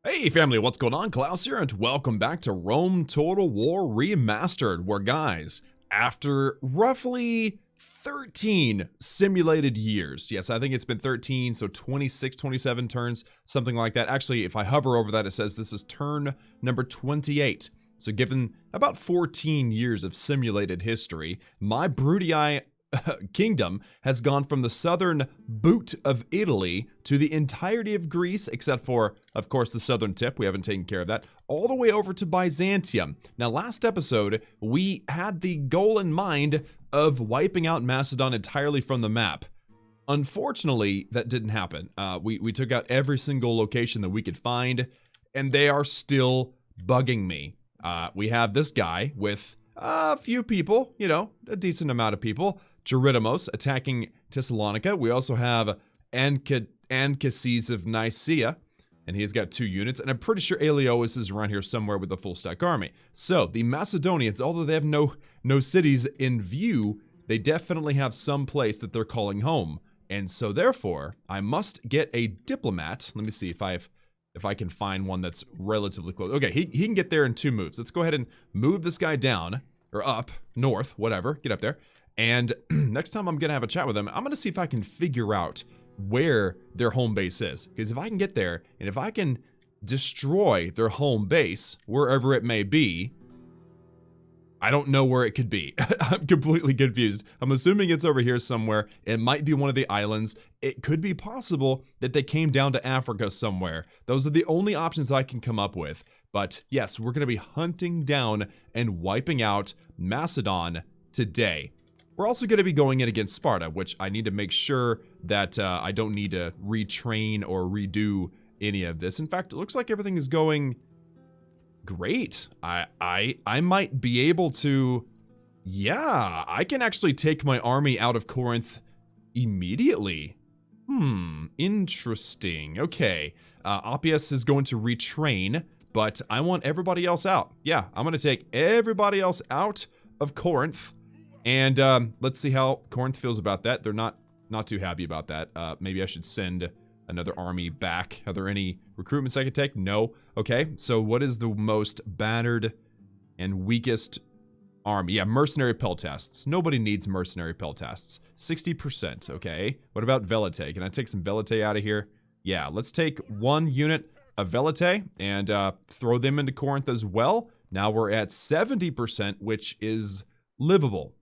Hey family, what's going on? Klaus here, and welcome back to Rome Total War Remastered, where guys, after roughly 13 simulated years, yes, I think it's been 13, so 26, 27 turns, something like that. Actually, if I hover over that, it says this is turn number 28. So given about 14 years of simulated history, my Bruttii kingdom has gone from the southern boot of Italy to the entirety of Greece, except for, of course, the southern tip. We haven't taken care of that. All the way over to Byzantium. Now, last episode, we had the goal in mind of wiping out Macedon entirely from the map. Unfortunately, that didn't happen. We took out every single location that we could find, and they are still bugging me. We have this guy with a few people, a decent amount of people. Geridimos attacking Thessalonica. We also have Anchises of Nicaea, and he's got 2 units, and I'm pretty sure Aeolus is around here somewhere with a full stack army. So the Macedonians, although they have no cities in view, they definitely have some place that they're calling home, and so therefore I must get a diplomat. Let me see if I can find one that's relatively close. Okay, he can get there in 2 moves. Let's go ahead and move this guy down or up north, whatever. Get up there. And next time I'm going to have a chat with them, I'm going to see if I can figure out where their home base is. Because if I can get there, and if I can destroy their home base, wherever it may be, I don't know where it could be. I'm completely confused. I'm assuming it's over here somewhere. It might be one of the islands. It could be possible that they came down to Africa somewhere. Those are the only options I can come up with. But yes, we're going to be hunting down and wiping out Macedon today. We're also going to be going in against Sparta, which I need to make sure that I don't need to retrain or redo any of this. In fact, it looks like everything is going great. I might be able to, yeah, I can actually take my army out of Corinth immediately. Interesting. Okay, Appius is going to retrain, but I want everybody else out. Yeah, I'm going to take everybody else out of Corinth. And let's see how Corinth feels about that. They're not too happy about that. Maybe I should send another army back. Are there any recruitments I could take? No. Okay, so what is the most battered and weakest army? Yeah, mercenary peltasts. Nobody needs mercenary peltasts. 60%, okay. What about Velite? Can I take some Velite out of here? Yeah, let's take 1 unit of Velite and throw them into Corinth as well. Now we're at 70%, which is livable.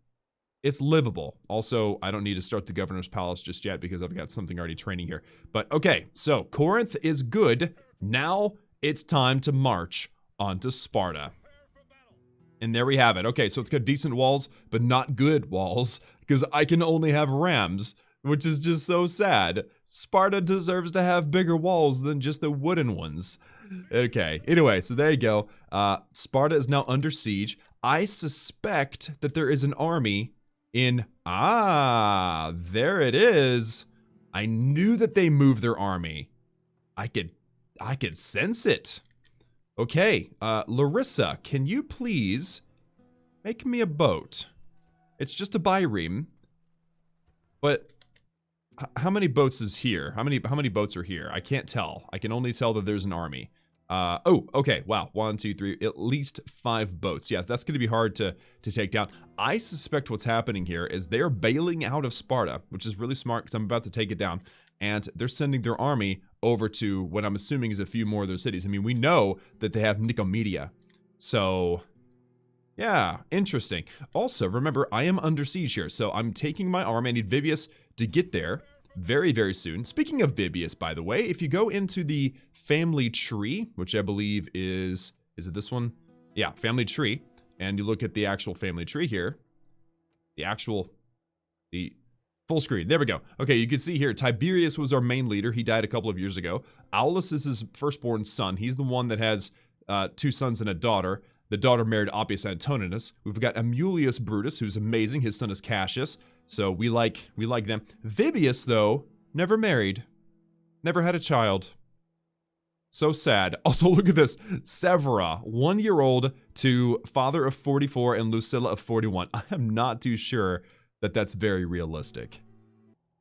It's livable. Also, I don't need to start the governor's palace just yet because I've got something already training here. But okay, so Corinth is good. Now it's time to march onto Sparta. And there we have it. Okay, so it's got decent walls, but not good walls because I can only have rams, which is just so sad. Sparta deserves to have bigger walls than just the wooden ones. Okay, anyway, so there you go. Sparta is now under siege. I suspect that there is an army in, there it is. I knew that they moved their army. I could sense it. Okay, Larissa, can you please make me a boat? It's just a bireme, but how many boats is here? How many boats are here? I can't tell. I can only tell that there's an army. Oh, okay, wow, 1, 2, 3, at least 5 boats. Yes, that's gonna be hard to take down. I suspect what's happening here is they're bailing out of Sparta, which is really smart because I'm about to take it down, and they're sending their army over to what I'm assuming is a few more of their cities. I mean, we know that they have Nicomedia, so yeah, interesting. Also, remember, I am under siege here, so I'm taking my army. I need Vibius to get there very, very soon. Speaking of Vibius, by the way, if you go into the family tree, which I believe is it this one? Yeah, family tree. And you look at the actual family tree here. The full screen. There we go. Okay, you can see here, Tiberius was our main leader. He died a couple of years ago. Aulus is his firstborn son. He's the one that has 2 sons and a daughter. The daughter married Appius Antoninus. We've got Amulius Brutus, who's amazing. His son is Cassius. So we like them. Vibius, though, never married. Never had a child. So sad. Also, look at this. Severa, 1-year-old to father of 44 and Lucilla of 41. I am not too sure that that's very realistic.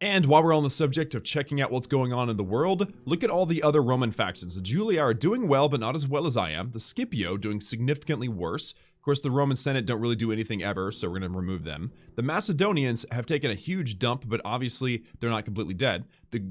And while we're on the subject of checking out what's going on in the world, look at all the other Roman factions. The Julii are doing well, but not as well as I am. The Scipio doing significantly worse. Of course, the Roman Senate don't really do anything ever, so we're going to remove them. The Macedonians have taken a huge dump, but obviously they're not completely dead. The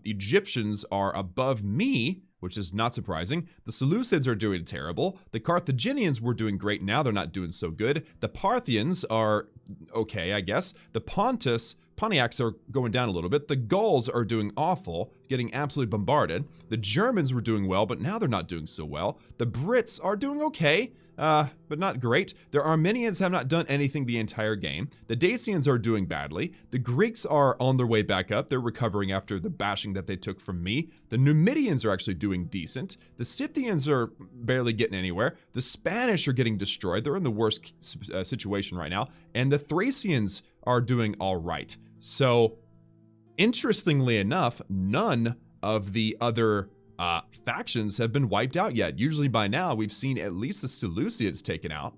Egyptians are above me, which is not surprising. The Seleucids are doing terrible. The Carthaginians were doing great, now they're not doing so good. The Parthians are okay, I guess. The Pontiacs are going down a little bit. The Gauls are doing awful, getting absolutely bombarded. The Germans were doing well, but now they're not doing so well. The Brits are doing okay, but not great. The Armenians have not done anything the entire game. The Dacians are doing badly. The Greeks are on their way back up. They're recovering after the bashing that they took from me. The Numidians are actually doing decent. The Scythians are barely getting anywhere. The Spanish are getting destroyed. They're in the worst situation right now. And the Thracians are doing all right. So, interestingly enough, none of the other factions have been wiped out yet. Usually by now, we've seen at least the Seleucids taken out.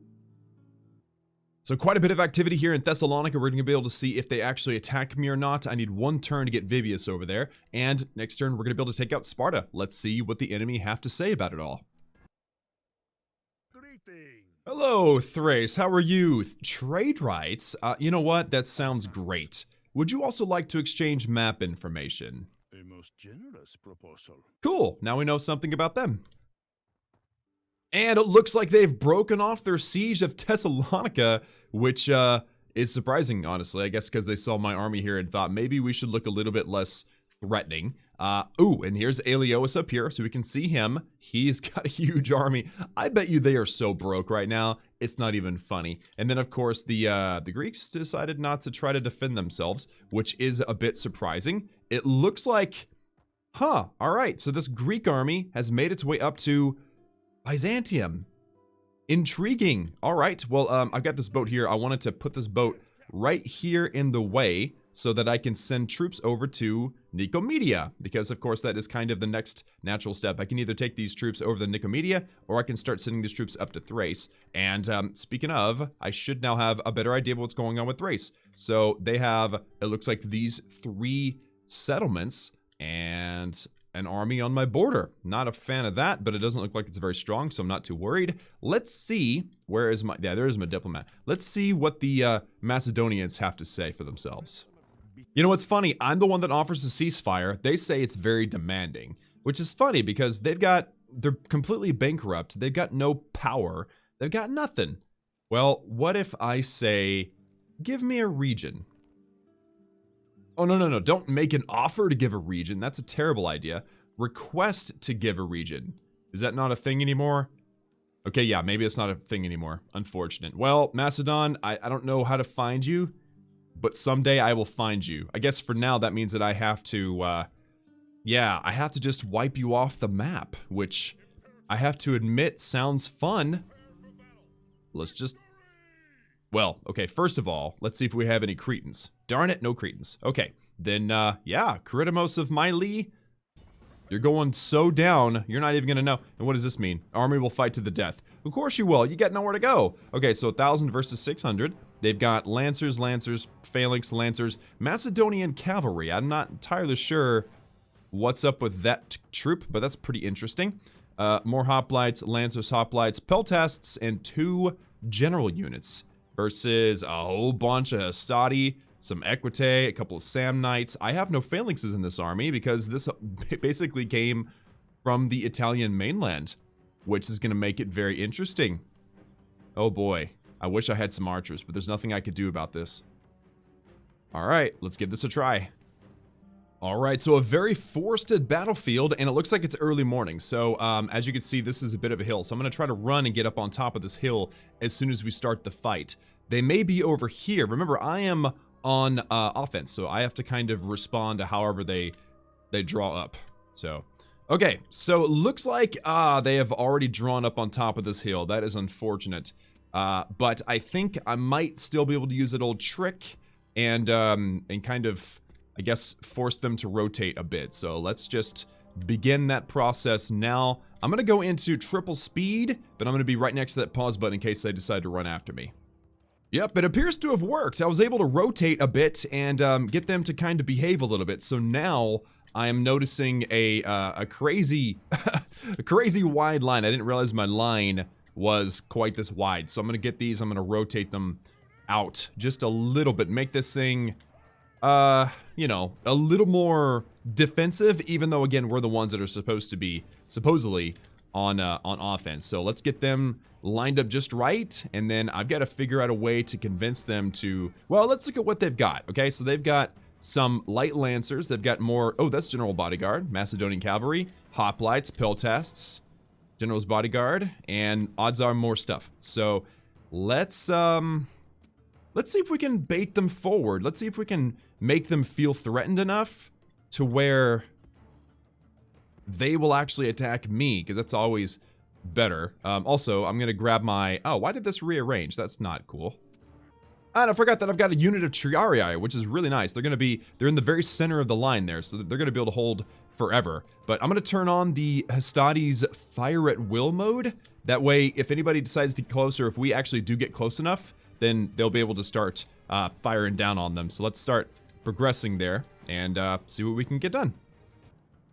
So quite a bit of activity here in Thessalonica. We're going to be able to see if they actually attack me or not. I need one turn to get Vivius over there. And next turn, we're going to be able to take out Sparta. Let's see what the enemy have to say about it all. Hello, Thrace. How are you? Trade rights? You know what? That sounds great. Would you also like to exchange map information? A most generous proposal. Cool. Now we know something about them. And it looks like they've broken off their siege of Thessalonica, which is surprising, honestly. I guess because they saw my army here and thought maybe we should look a little bit less threatening. Ooh, and here's Aelios up here, so we can see him. He's got a huge army. I bet you they are so broke right now, it's not even funny. And then, of course, the Greeks decided not to try to defend themselves, which is a bit surprising. It looks like, all right, so this Greek army has made its way up to Byzantium. Intriguing. All right, well, I've got this boat here. I wanted to put this boat right here in the way so that I can send troops over to Nicomedia, because of course that is kind of the next natural step. I can either take these troops over to Nicomedia, or I can start sending these troops up to Thrace. And speaking of, I should now have a better idea of what's going on with Thrace. So they have, it looks like these 3 settlements and an army on my border. Not a fan of that, but it doesn't look like it's very strong, so I'm not too worried. Let's see, where is my, yeah, there is my diplomat. Let's see what the Macedonians have to say for themselves. You know what's funny? I'm the one that offers a ceasefire. They say it's very demanding, which is funny because they're completely bankrupt. They've got no power. They've got nothing. Well, what if I say, give me a region? Oh, no. Don't make an offer to give a region. That's a terrible idea. Request to give a region. Is that not a thing anymore? Okay, yeah, maybe it's not a thing anymore. Unfortunate. Well, Macedon, I don't know how to find you, but someday I will find you. I guess for now that means that I have to, I have to just wipe you off the map, which I have to admit sounds fun. Let's just... Well, okay, first of all, let's see if we have any Cretans. Darn it, no Cretans. Okay, then, yeah, Critamos of Mylee, you're going so down, you're not even gonna know. And what does this mean? Army will fight to the death. Of course you will, you got nowhere to go. Okay, so 1,000 versus 600. They've got Lancers, Phalanx, Lancers, Macedonian Cavalry. I'm not entirely sure what's up with that troop, but that's pretty interesting. More Hoplites, Lancers, Hoplites, Peltasts, and 2 general units. Versus a whole bunch of Hastati, some Equite, a couple of Samnites. I have no phalanxes in this army because this basically came from the Italian mainland, which is going to make it very interesting. Oh boy, I wish I had some archers, but there's nothing I could do about this. All right, let's give this a try. All right, so a very forested battlefield, and it looks like it's early morning. So as you can see, this is a bit of a hill. So I'm going to try to run and get up on top of this hill as soon as we start the fight. They may be over here. Remember, I am on offense, so I have to kind of respond to however they draw up. So, okay, so it looks like they have already drawn up on top of this hill. That is unfortunate. But I think I might still be able to use that old trick and kind of, I guess, force them to rotate a bit. So let's just begin that process now. I'm going to go into triple speed, but I'm going to be right next to that pause button in case they decide to run after me. Yep, it appears to have worked. I was able to rotate a bit and get them to kind of behave a little bit. So now I am noticing a crazy, a crazy wide line. I didn't realize my line was quite this wide. So I'm gonna get these. I'm gonna rotate them out just a little bit. Make this thing, you know, a little more defensive. Even though again we're the ones that are supposed to be supposedly on offense. So let's get them lined up just right, and then I've got to figure out a way to convince them to, well, let's look at what they've got. Okay, so they've got some light lancers, they've got more, oh, that's General Bodyguard, Macedonian Cavalry, hoplites, pill tests, General's Bodyguard, and odds are more stuff. So let's see if we can bait them forward. Let's see if we can make them feel threatened enough to where they will actually attack me, because that's always better. Also, I'm gonna grab my, oh, why did this rearrange? That's not cool. And I forgot that I've got a unit of Triarii, which is really nice. They're in the very center of the line there, so they're gonna be able to hold forever. But I'm gonna turn on the Hastati's Fire at Will mode. That way, if anybody decides to get closer, if we actually do get close enough, then they'll be able to start firing down on them. So let's start progressing there and see what we can get done.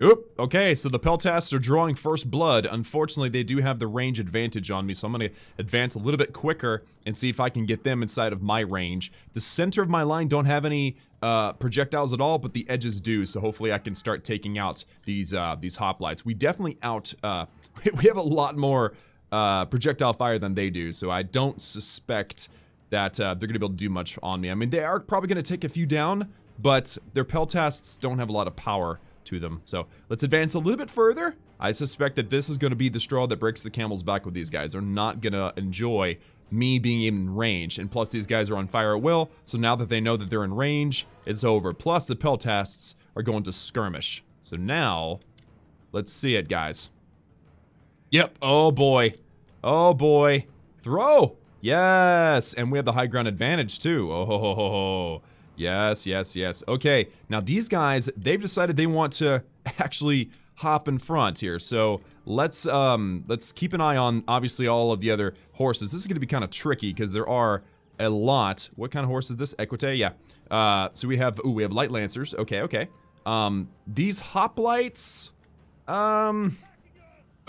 Oop, okay, so the Peltasts are drawing first blood. Unfortunately, they do have the range advantage on me, so I'm going to advance a little bit quicker and see if I can get them inside of my range. The center of my line don't have any projectiles at all, but the edges do, so hopefully I can start taking out these hoplites. We definitely we have a lot more projectile fire than they do, so I don't suspect that they're going to be able to do much on me. I mean, they are probably going to take a few down, but their Peltasts don't have a lot of power to them. So let's advance a little bit further. I suspect that this is going to be the straw that breaks the camel's back with these guys. They're not going to enjoy me being in range. And plus these guys are on fire at will. So now that they know that they're in range, it's over. Plus the Peltasts are going to skirmish. So now let's see it, guys. Yep. Oh boy. Oh boy. Throw. Yes. And we have the high ground advantage too. Oh. Yes, yes, yes. Okay, now these guys, they've decided they want to actually hop in front here. So let's keep an eye on, obviously, all of the other horses. This is going to be kind of tricky because there are a lot. What kind of horse is this? Equite? Yeah. So we have light lancers. Okay, okay. These hoplites.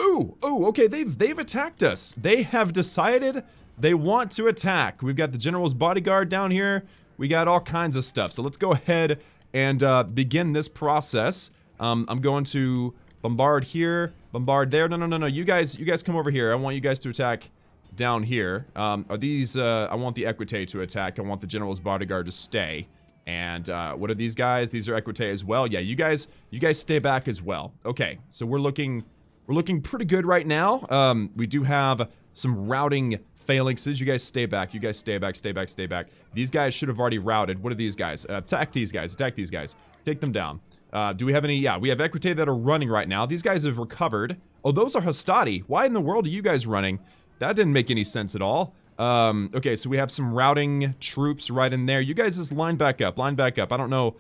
Okay, they've attacked us. They have decided they want to attack. We've got the General's Bodyguard down here. We got all kinds of stuff. So let's go ahead and begin this process. I'm going to bombard here, bombard there. No. You guys come over here. I want you guys to attack down here. Are these, I want the Equite to attack. I want the General's Bodyguard to stay. And what are these guys? These are Equite as well. Yeah, you guys stay back as well. Okay, so we're looking pretty good right now. We do have some routing phalanxes. You guys stay back. You guys stay back, stay back, stay back. These guys should have already routed. What are these guys? Attack these guys. Attack these guys. Take them down. Do we have any? Yeah, we have Equite that are running right now. These guys have recovered. Oh, those are Hastati. Why in the world are you guys running? That didn't make any sense at all. Okay, so we have some routing troops right in there. You guys just line back up. Line back up. I don't know.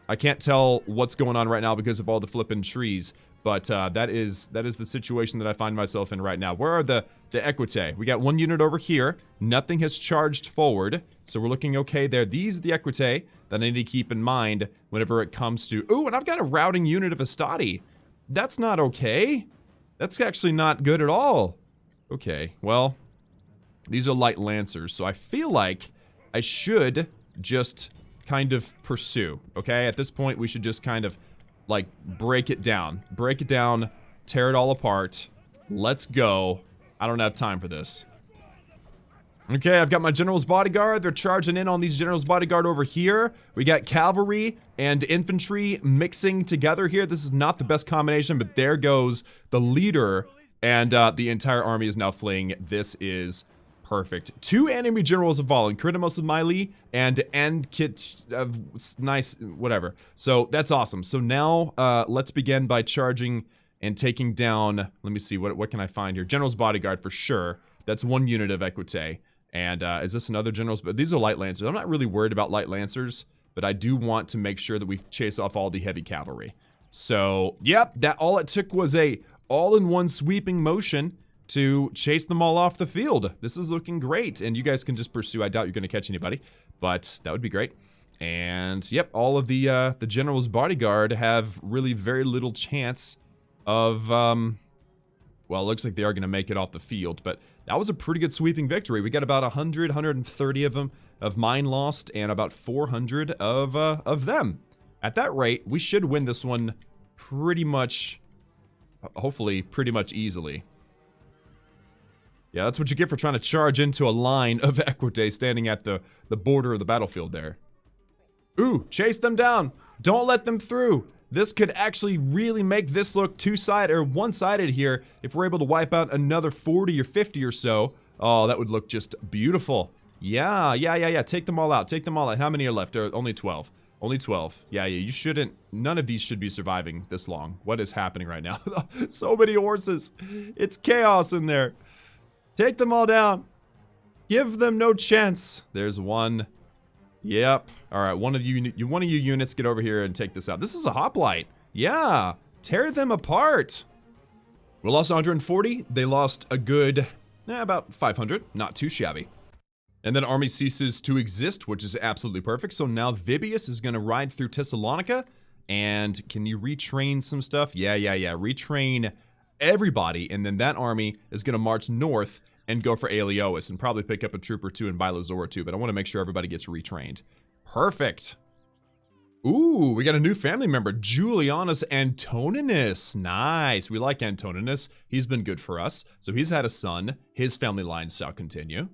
I can't tell what's going on right now because of all the flipping trees. But that is the situation that I find myself in right now. Where are the Equite? We got one unit over here. Nothing has charged forward, so we're looking okay there. These are the Equite that I need to keep in mind whenever it comes to... Ooh, and I've got a routing unit of Hastati. That's not okay. That's actually not good at all. Okay, well, these are light lancers, so I feel like I should just kind of pursue, okay? At this point, we should just kind of... like, break it down, tear it all apart. Let's go. I don't have time for this. Okay, I've got my General's Bodyguard. They're charging in on these General's Bodyguard over here. We got cavalry and infantry mixing together here. This is not the best combination, but there goes the leader, and the entire army is now fleeing. This is perfect. 2 enemy generals have fallen. Krytimos of Myli and Ankit of nice, whatever. So that's awesome. So now let's begin by charging and taking down, let me see, what can I find here? General's Bodyguard for sure. That's 1 unit of Equite. And is this another General's? But these are light lancers. I'm not really worried about light lancers, but I do want to make sure that we chase off all the heavy cavalry. So, yep, that all it took was a all-in-one sweeping motion. to chase them all off the field. This is looking great, and you guys can just pursue. I doubt you're going to catch anybody, but that would be great. And yep, all of the general's bodyguard have really very little chance of, well, it looks like they are going to make it off the field, but that was a pretty good sweeping victory. We got about 100, 130 of them, of mine lost, and about 400 of them. At that rate, we should win this one pretty much, hopefully, pretty much easily. Yeah, that's what you get for trying to charge into a line of Equite standing at the border of the battlefield there. Ooh, chase them down. Don't let them through. This could actually really make this look two-sided or one-sided here if we're able to wipe out another 40 or 50 or so. Oh, that would look just beautiful. Yeah. Take them all out. Take them all out. How many are left? Only 12. Only 12. Yeah, you shouldn't. None of these should be surviving this long. What is happening right now? So many horses. It's chaos in there. Take them all down. Give them no chance. There's one. Yep. All right, one of you units get over here and take this out. This is a hoplite. Yeah. Tear them apart. We lost 140. They lost a good, about 500. Not too shabby. And then army ceases to exist, which is absolutely perfect. So now Vibius is going to ride through Thessalonica. And can you retrain some stuff? Yeah. Retrain everybody. And then that army is going to march north and go for Aeliois and probably pick up a troop or two in Bilazor too. But I want to make sure everybody gets retrained. Perfect. Ooh, we got a new family member, Julianus Antoninus. Nice. We like Antoninus. He's been good for us. So he's had a son. His family line shall continue.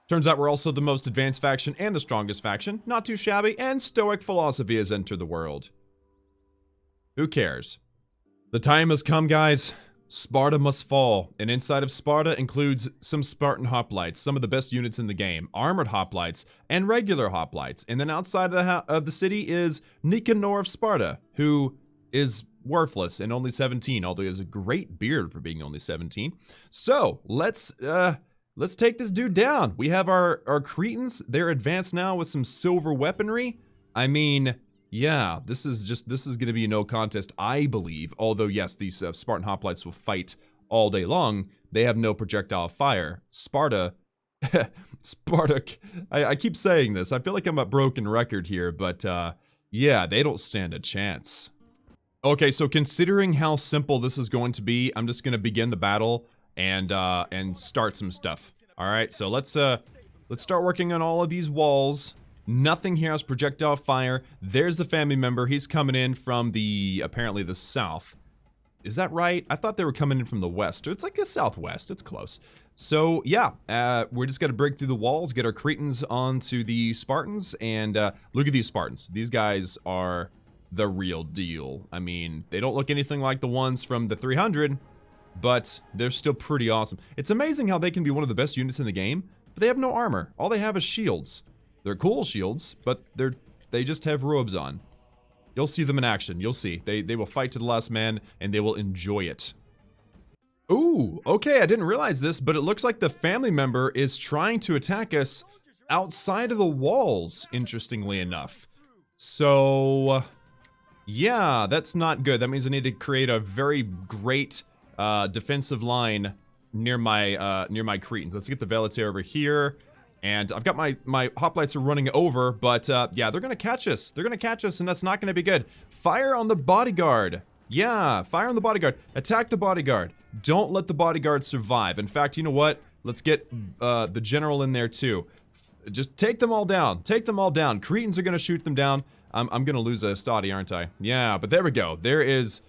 Turns out we're also the most advanced faction and the strongest faction. Not too shabby. And Stoic philosophy has entered the world. Who cares? The time has come, guys. Sparta must fall, and inside of Sparta includes some Spartan hoplites, some of the best units in the game, armored hoplites, and regular hoplites. And then outside of the city is Nicanor of Sparta, who is worthless and only 17, although he has a great beard for being only 17. So let's take this dude down. We have our Cretans. They're advanced now with some silver weaponry. I mean, yeah, this is going to be no contest, I believe. Although, yes, these Spartan hoplites will fight all day long. They have no projectile fire. Sparta, I keep saying this. I feel like I'm a broken record here, but yeah, they don't stand a chance. Okay, so considering how simple this is going to be, I'm just going to begin the battle and start some stuff. All right, so let's start working on all of these walls. Nothing here has projectile fire. There's the family member. He's coming in from apparently the south. Is that right? I thought they were coming in from the west. It's like the southwest. It's close. So yeah, we're just got to break through the walls, get our Cretans onto the Spartans, and look at these Spartans. These guys are the real deal. I mean, they don't look anything like the ones from the 300, but they're still pretty awesome. It's amazing how they can be one of the best units in the game, but they have no armor. All they have is shields. They're cool shields, but they just have robes on. You'll see them in action. You'll see. They will fight to the last man, and they will enjoy it. Ooh, okay, I didn't realize this, but it looks like the family member is trying to attack us outside of the walls, interestingly enough. So, yeah, that's not good. That means I need to create a very great defensive line near my Cretans. Let's get the Velatir over here. And I've got my hoplites are running over, but yeah, they're gonna catch us. They're gonna catch us, and that's not gonna be good. Fire on the bodyguard. Yeah, fire on the bodyguard. Attack the bodyguard. Don't let the bodyguard survive. In fact, you know what? Let's get the general in there too. Just take them all down. Take them all down. Cretans are gonna shoot them down. I'm gonna lose a study, aren't I? Yeah, but there we go. There it is.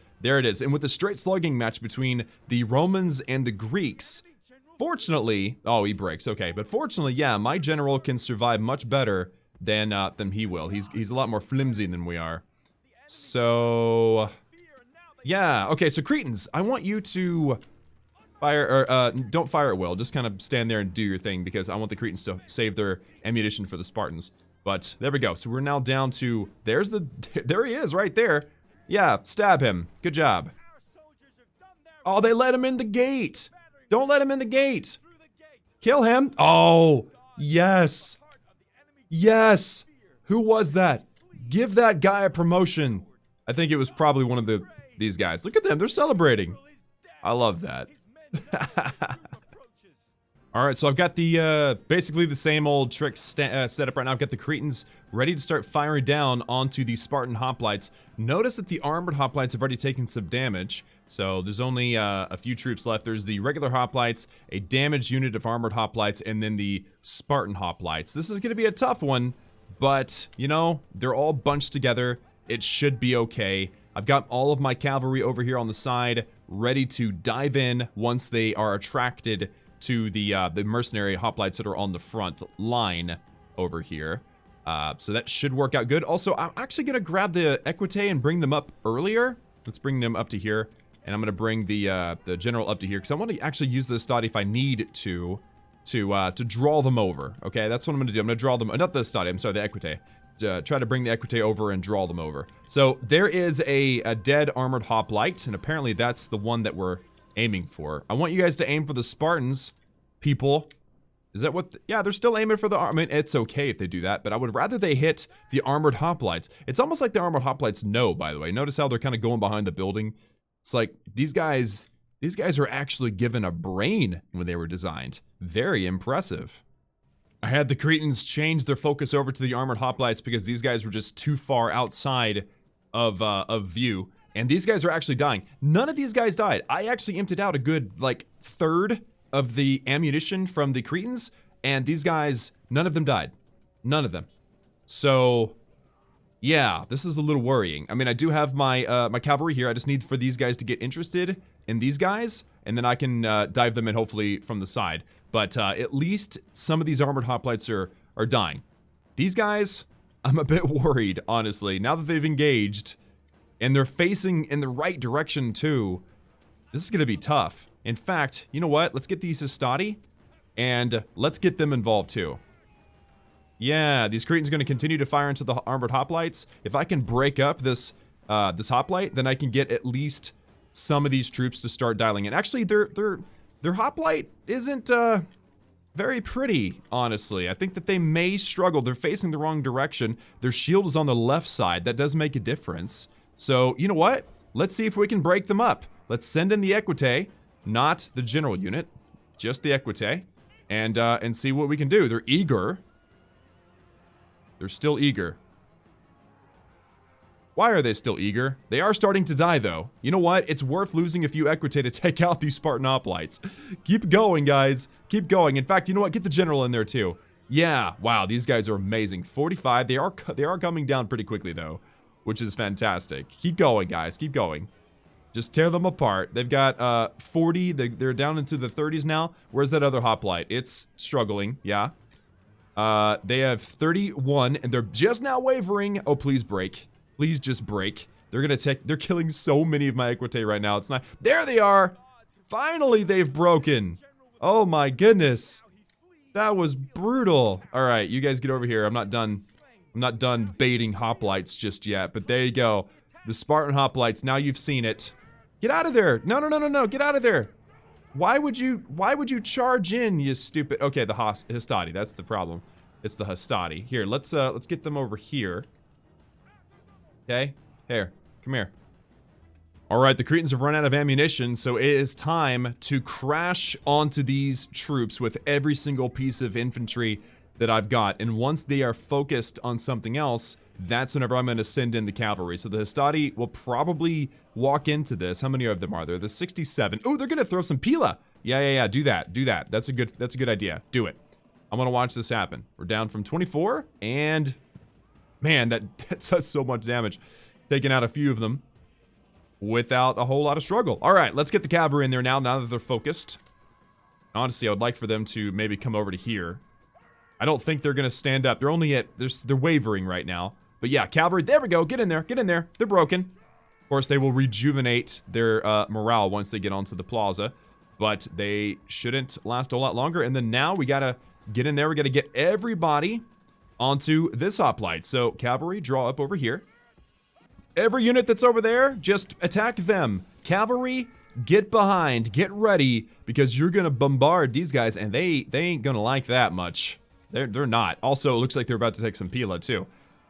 And with the straight slugging match between the Romans and the Greeks, fortunately, oh, he breaks, okay. But fortunately, yeah, my general can survive much better than he will. He's a lot more flimsy than we are. So, yeah, okay, so Cretans, I want you to fire, or don't fire at will. Just kind of stand there and do your thing, because I want the Cretans to save their ammunition for the Spartans. But there we go. So we're now down to, there he is right there. Yeah, stab him. Good job. Oh, they let him in the gate. Don't let him in the gate. Kill him. Oh, yes. Yes. Who was that? Give that guy a promotion. I think it was probably one of these guys. Look at them. They're celebrating. I love that. Alright, so I've got the, basically the same old trick set up right now. I've got the Cretans ready to start firing down onto the Spartan hoplites. Notice that the armored hoplites have already taken some damage, so there's only a few troops left. There's the regular hoplites, a damaged unit of armored hoplites, and then the Spartan hoplites. This is going to be a tough one, but, you know, they're all bunched together. It should be okay. I've got all of my cavalry over here on the side, ready to dive in once they are attracted to the mercenary hoplites that are on the front line over here. So that should work out good. Also, I'm actually going to grab the Equite and bring them up earlier. Let's bring them up to here. And I'm going to bring the general up to here because I want to actually use this study if I need to draw them over. Okay, that's what I'm going to do. I'm going to draw them, not the study, I'm sorry, the Equite. Try to bring the Equite over and draw them over. So there is a dead armored hoplite, and apparently that's the one that we're aiming for. I want you guys to aim for the Spartans, people. Is that what? Yeah, they're still aiming for the I mean, it's okay if they do that, but I would rather they hit the armored hoplites. It's almost like the armored hoplites know, by the way. Notice how they're kind of going behind the building. It's like these guys are actually given a brain when they were designed. Very impressive. I had the Cretans change their focus over to the armored hoplites because these guys were just too far outside of view. And these guys are actually dying. None of these guys died. I actually emptied out a good, like, third of the ammunition from the Cretans. And these guys, none of them died. None of them. So, yeah, this is a little worrying. I mean, I do have my my cavalry here. I just need for these guys to get interested in these guys. And then I can dive them in, hopefully, from the side. But at least some of these armored hoplites are dying. These guys, I'm a bit worried, honestly. Now that they've engaged... and they're facing in the right direction, too. This is going to be tough. In fact, you know what? Let's get these Hastati, and let's get them involved, too. Yeah, these Cretans are going to continue to fire into the armored hoplites. If I can break up this hoplite, then I can get at least some of these troops to start dialing in. Actually, their hoplite isn't very pretty, honestly. I think that they may struggle. They're facing the wrong direction. Their shield is on the left side. That does make a difference. So, you know what? Let's see if we can break them up. Let's send in the Equite, not the general unit, just the Equite, and see what we can do. They're eager. They're still eager. Why are they still eager? They are starting to die, though. You know what? It's worth losing a few Equite to take out these Spartan hoplites. Keep going, guys. Keep going. In fact, you know what? Get the general in there, too. Yeah. Wow, these guys are amazing. 45. They are coming down pretty quickly, though, which is fantastic. Keep going, guys. Keep going. Just tear them apart. They've got 40. They're down into the 30s now. Where's that other hoplite? It's struggling. Yeah. They have 31, and they're just now wavering. Oh, please break. Please just break. They're killing so many of my Equite right now. It's not. There they are. Finally, they've broken. Oh my goodness. That was brutal. All right, you guys get over here. I'm not done baiting hoplites just yet, but there you go. The Spartan hoplites. Now you've seen it. Get out of there. No. Get out of there. Why would you charge in, you stupid... Okay, the Hastati. That's the problem. It's the Hastati. Here, let's get them over here. Okay? Here. Come here. Alright, the Cretans have run out of ammunition, so it is time to crash onto these troops with every single piece of infantry that I've got. And once they are focused on something else, that's whenever I'm going to send in the cavalry. So the Hastati will probably walk into this. How many of them are there? There's 67. Oh, they're going to throw some Pila. Yeah. Do that. That's a good idea. Do it. I'm going to watch this happen. We're down from 24, and man, that does so much damage. Taking out a few of them without a whole lot of struggle. All right, let's get the cavalry in there now that they're focused. Honestly, I would like for them to maybe come over to here. I don't think they're going to stand up. They're only at... They're wavering right now. But yeah, cavalry, there we go. Get in there. They're broken. Of course, they will rejuvenate their morale once they get onto the plaza. But they shouldn't last a lot longer. And then now we got to get in there. We got to get everybody onto this hoplite. So cavalry, draw up over here. Every unit that's over there, just attack them. Cavalry, get behind. Get ready. Because you're going to bombard these guys. And they ain't going to like that much. They're not. Also, it looks like they're about to take some Pila, too.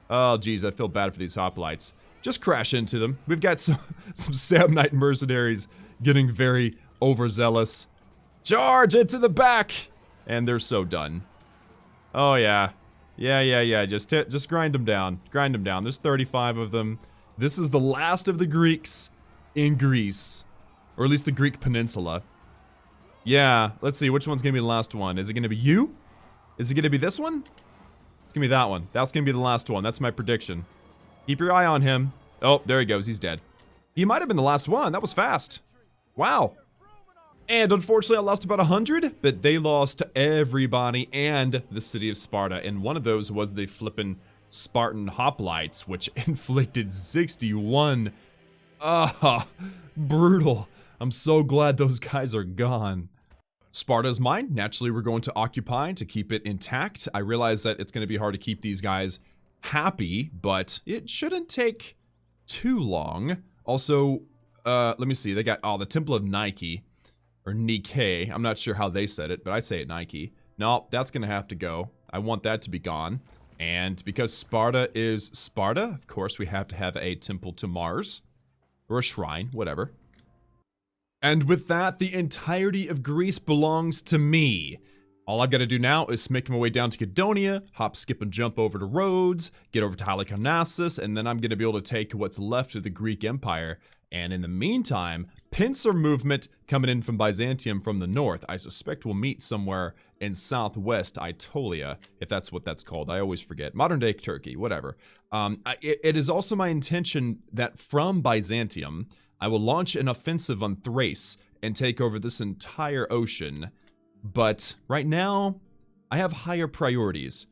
Oh, geez, I feel bad for these hoplites. Just crash into them. We've got some Samnite mercenaries getting very overzealous. Charge into the back! And they're so done. Oh, yeah. Yeah. Just grind them down. Grind them down. There's 35 of them. This is the last of the Greeks in Greece. Or at least the Greek peninsula. Yeah, let's see. Which one's going to be the last one? Is it going to be you? Is it going to be this one? It's going to be that one. That's going to be the last one. That's my prediction. Keep your eye on him. Oh, there he goes. He's dead. He might have been the last one. That was fast. Wow. And unfortunately, I lost about 100, but they lost to everybody and the city of Sparta. And one of those was the flippin' Spartan hoplites, which inflicted 61. Brutal. I'm so glad those guys are gone. Sparta's mine. Naturally, we're going to occupy to keep it intact. I realize that it's going to be hard to keep these guys happy, but it shouldn't take too long. Also, let me see. They got, the Temple of Nike. Or Nike. I'm not sure how they said it, but I say it Nike. No, that's going to have to go. I want that to be gone. And because Sparta is Sparta, of course, we have to have a temple to Mars. Or a shrine, whatever. And with that, the entirety of Greece belongs to me. All I've got to do now is make my way down to Macedonia, hop, skip, and jump over to Rhodes, get over to Halicarnassus, and then I'm going to be able to take what's left of the Greek Empire. And in the meantime, pincer movement coming in from Byzantium from the north. I suspect we'll meet somewhere in southwest Aetolia, if that's what that's called. I always forget. Modern day Turkey, whatever. It is also my intention that from Byzantium, I will launch an offensive on Thrace and take over this entire ocean. But right now, I have higher priorities.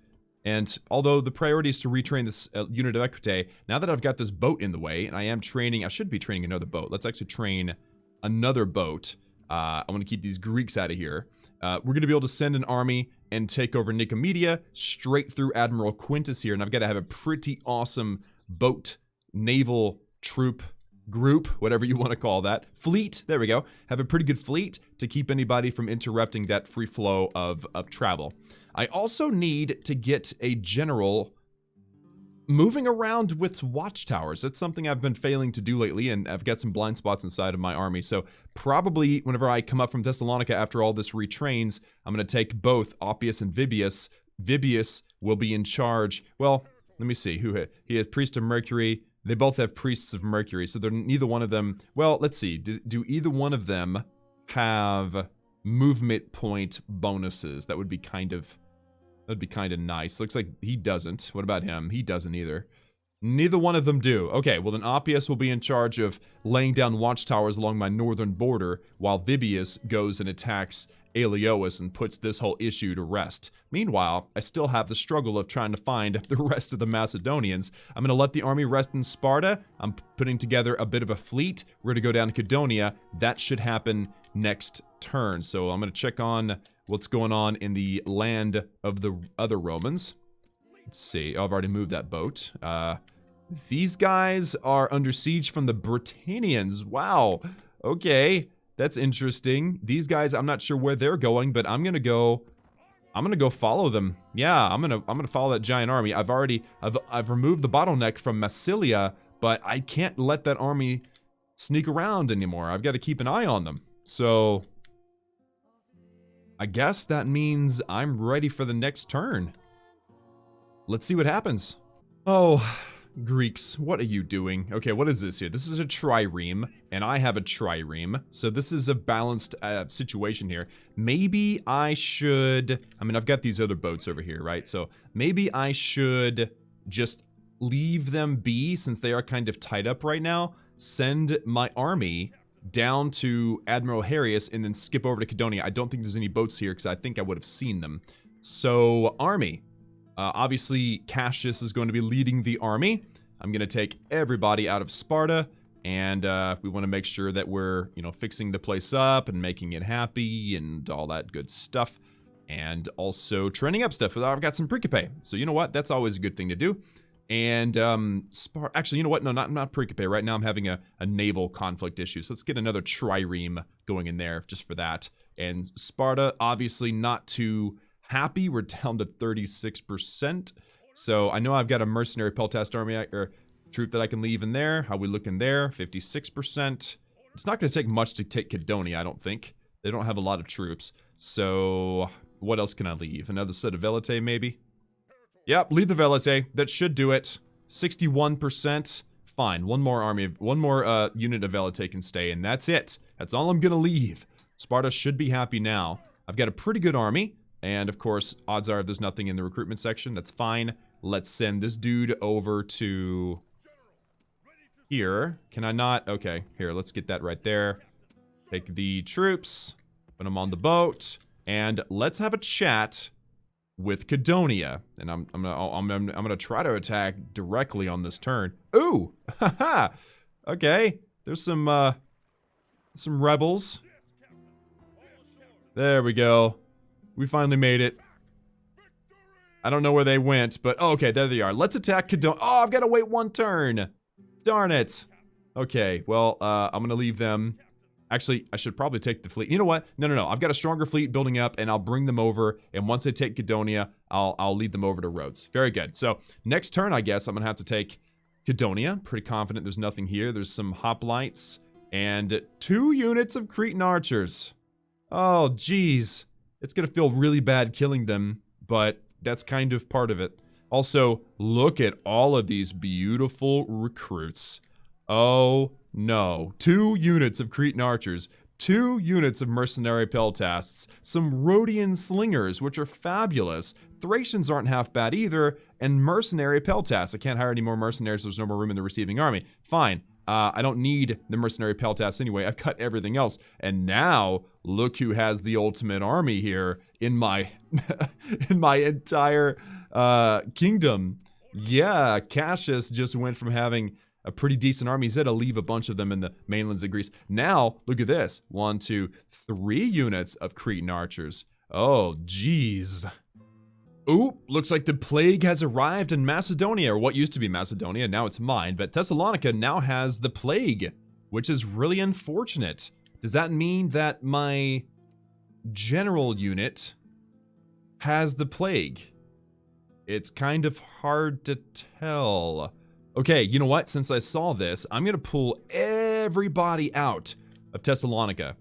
And although the priority is to retrain this unit of Equite, now that I've got this boat in the way, and I should be training another boat. Let's actually train another boat. I want to keep these Greeks out of here. We're going to be able to send an army and take over Nicomedia straight through Admiral Quintus here. And I've got to have a pretty awesome boat, naval troop group, whatever you want to call that. Fleet, there we go. Have a pretty good fleet to keep anybody from interrupting that free flow of travel. I also need to get a general moving around with watchtowers. That's something I've been failing to do lately, and I've got some blind spots inside of my army. So probably whenever I come up from Thessalonica after all this retrains, I'm going to take both Oppius and Vibius. Vibius will be in charge. Well, let me see. He has Priest of Mercury. They both have Priests of Mercury, so they're neither one of them. Well, let's see. Do either one of them have movement point bonuses? That would be kind of nice. Looks like he doesn't. What about him? He doesn't either. Neither one of them do. Okay, well then Oppius will be in charge of laying down watchtowers along my northern border, while Vibius goes and attacks Aeliois and puts this whole issue to rest. Meanwhile, I still have the struggle of trying to find the rest of the Macedonians. I'm going to let the army rest in Sparta. I'm putting together a bit of a fleet. We're going to go down to Macedonia. That should happen next turn. So I'm going to check on what's going on in the land of the other Romans. Let's see. Oh, I've already moved that boat. These guys are under siege from the Britannians. Wow. Okay. That's interesting. These guys, I'm not sure where they're going, but I'm gonna go follow them. Yeah, I'm gonna follow that giant army. I've removed the bottleneck from Massilia, but I can't let that army sneak around anymore. I've got to keep an eye on them. So I guess that means I'm ready for the next turn. Let's see what happens. Oh, Greeks, what are you doing? Okay, what is this here? This is a trireme, and I have a trireme, so this is a balanced situation here. Maybe I should... I mean, I've got these other boats over here, right? So maybe I should just leave them be, since they are kind of tied up right now, send my army down to Admiral Harius, and then skip over to Macedonia. I don't think there's any boats here, because I think I would have seen them. So, army. Obviously, Cassius is going to be leading the army. I'm going to take everybody out of Sparta, and we want to make sure that we're, fixing the place up and making it happy and all that good stuff. And also training up stuff. I've got some Principe, so you know what? That's always a good thing to do. And actually, you know what? No, not Principe. Right now I'm having a naval conflict issue, so let's get another trireme going in there just for that. And Sparta, obviously not too happy. We're down to 36%. So I know I've got a mercenary Peltast army or troop that I can leave in there. How we look in there? 56%. It's not going to take much to take Macedonia, I don't think. They don't have a lot of troops. So what else can I leave? Another set of Velite, maybe? Yep, leave the Velite. That should do it. 61%. Fine, one more unit of Velite can stay, and that's it. That's all I'm gonna leave. Sparta should be happy now. I've got a pretty good army, and of course, odds are there's nothing in the recruitment section. That's fine. Let's send this dude over to here. Can I not? Okay, here, let's get that right there. Take the troops, put them on the boat, and let's have a chat with Cadonia. And I'm gonna try to attack directly on this turn. Ooh, haha. Okay, there's some rebels. There we go. We finally made it. I don't know where they went, but oh, okay, there they are. Let's attack Cadonia. Oh, I've got to wait one turn. Darn it. Okay, well, I'm gonna leave them. Actually, I should probably take the fleet. You know what? No. I've got a stronger fleet building up, and I'll bring them over. And once I take Cadonia, I'll lead them over to Rhodes. Very good. So next turn, I guess I'm gonna have to take Cadonia. Pretty confident there's nothing here. There's some hoplites and 2 units of Cretan archers. Oh, geez. It's gonna feel really bad killing them, but that's kind of part of it. Also, look at all of these beautiful recruits. Oh, no. 2 units of Cretan archers, 2 units of mercenary peltasts, some Rhodian slingers, which are fabulous. Thracians aren't half bad either, and mercenary peltasts. I can't hire any more mercenaries, so there's no more room in the receiving army. Fine. I don't need the mercenary peltasts anyway. I've cut everything else. And now, look who has the ultimate army here in my in my entire kingdom. Yeah, Cassius just went from having a pretty decent army. He said I'll leave a bunch of them in the mainlands of Greece. Now, look at this. 1, 2, 3 units of Cretan archers. Oh, geez. Ooh, looks like the plague has arrived in Macedonia, or what used to be Macedonia, now it's mine, but Thessalonica now has the plague, which is really unfortunate. Does that mean that my general unit has the plague? It's kind of hard to tell. Okay, you know what? Since I saw this, I'm gonna pull everybody out of Thessalonica.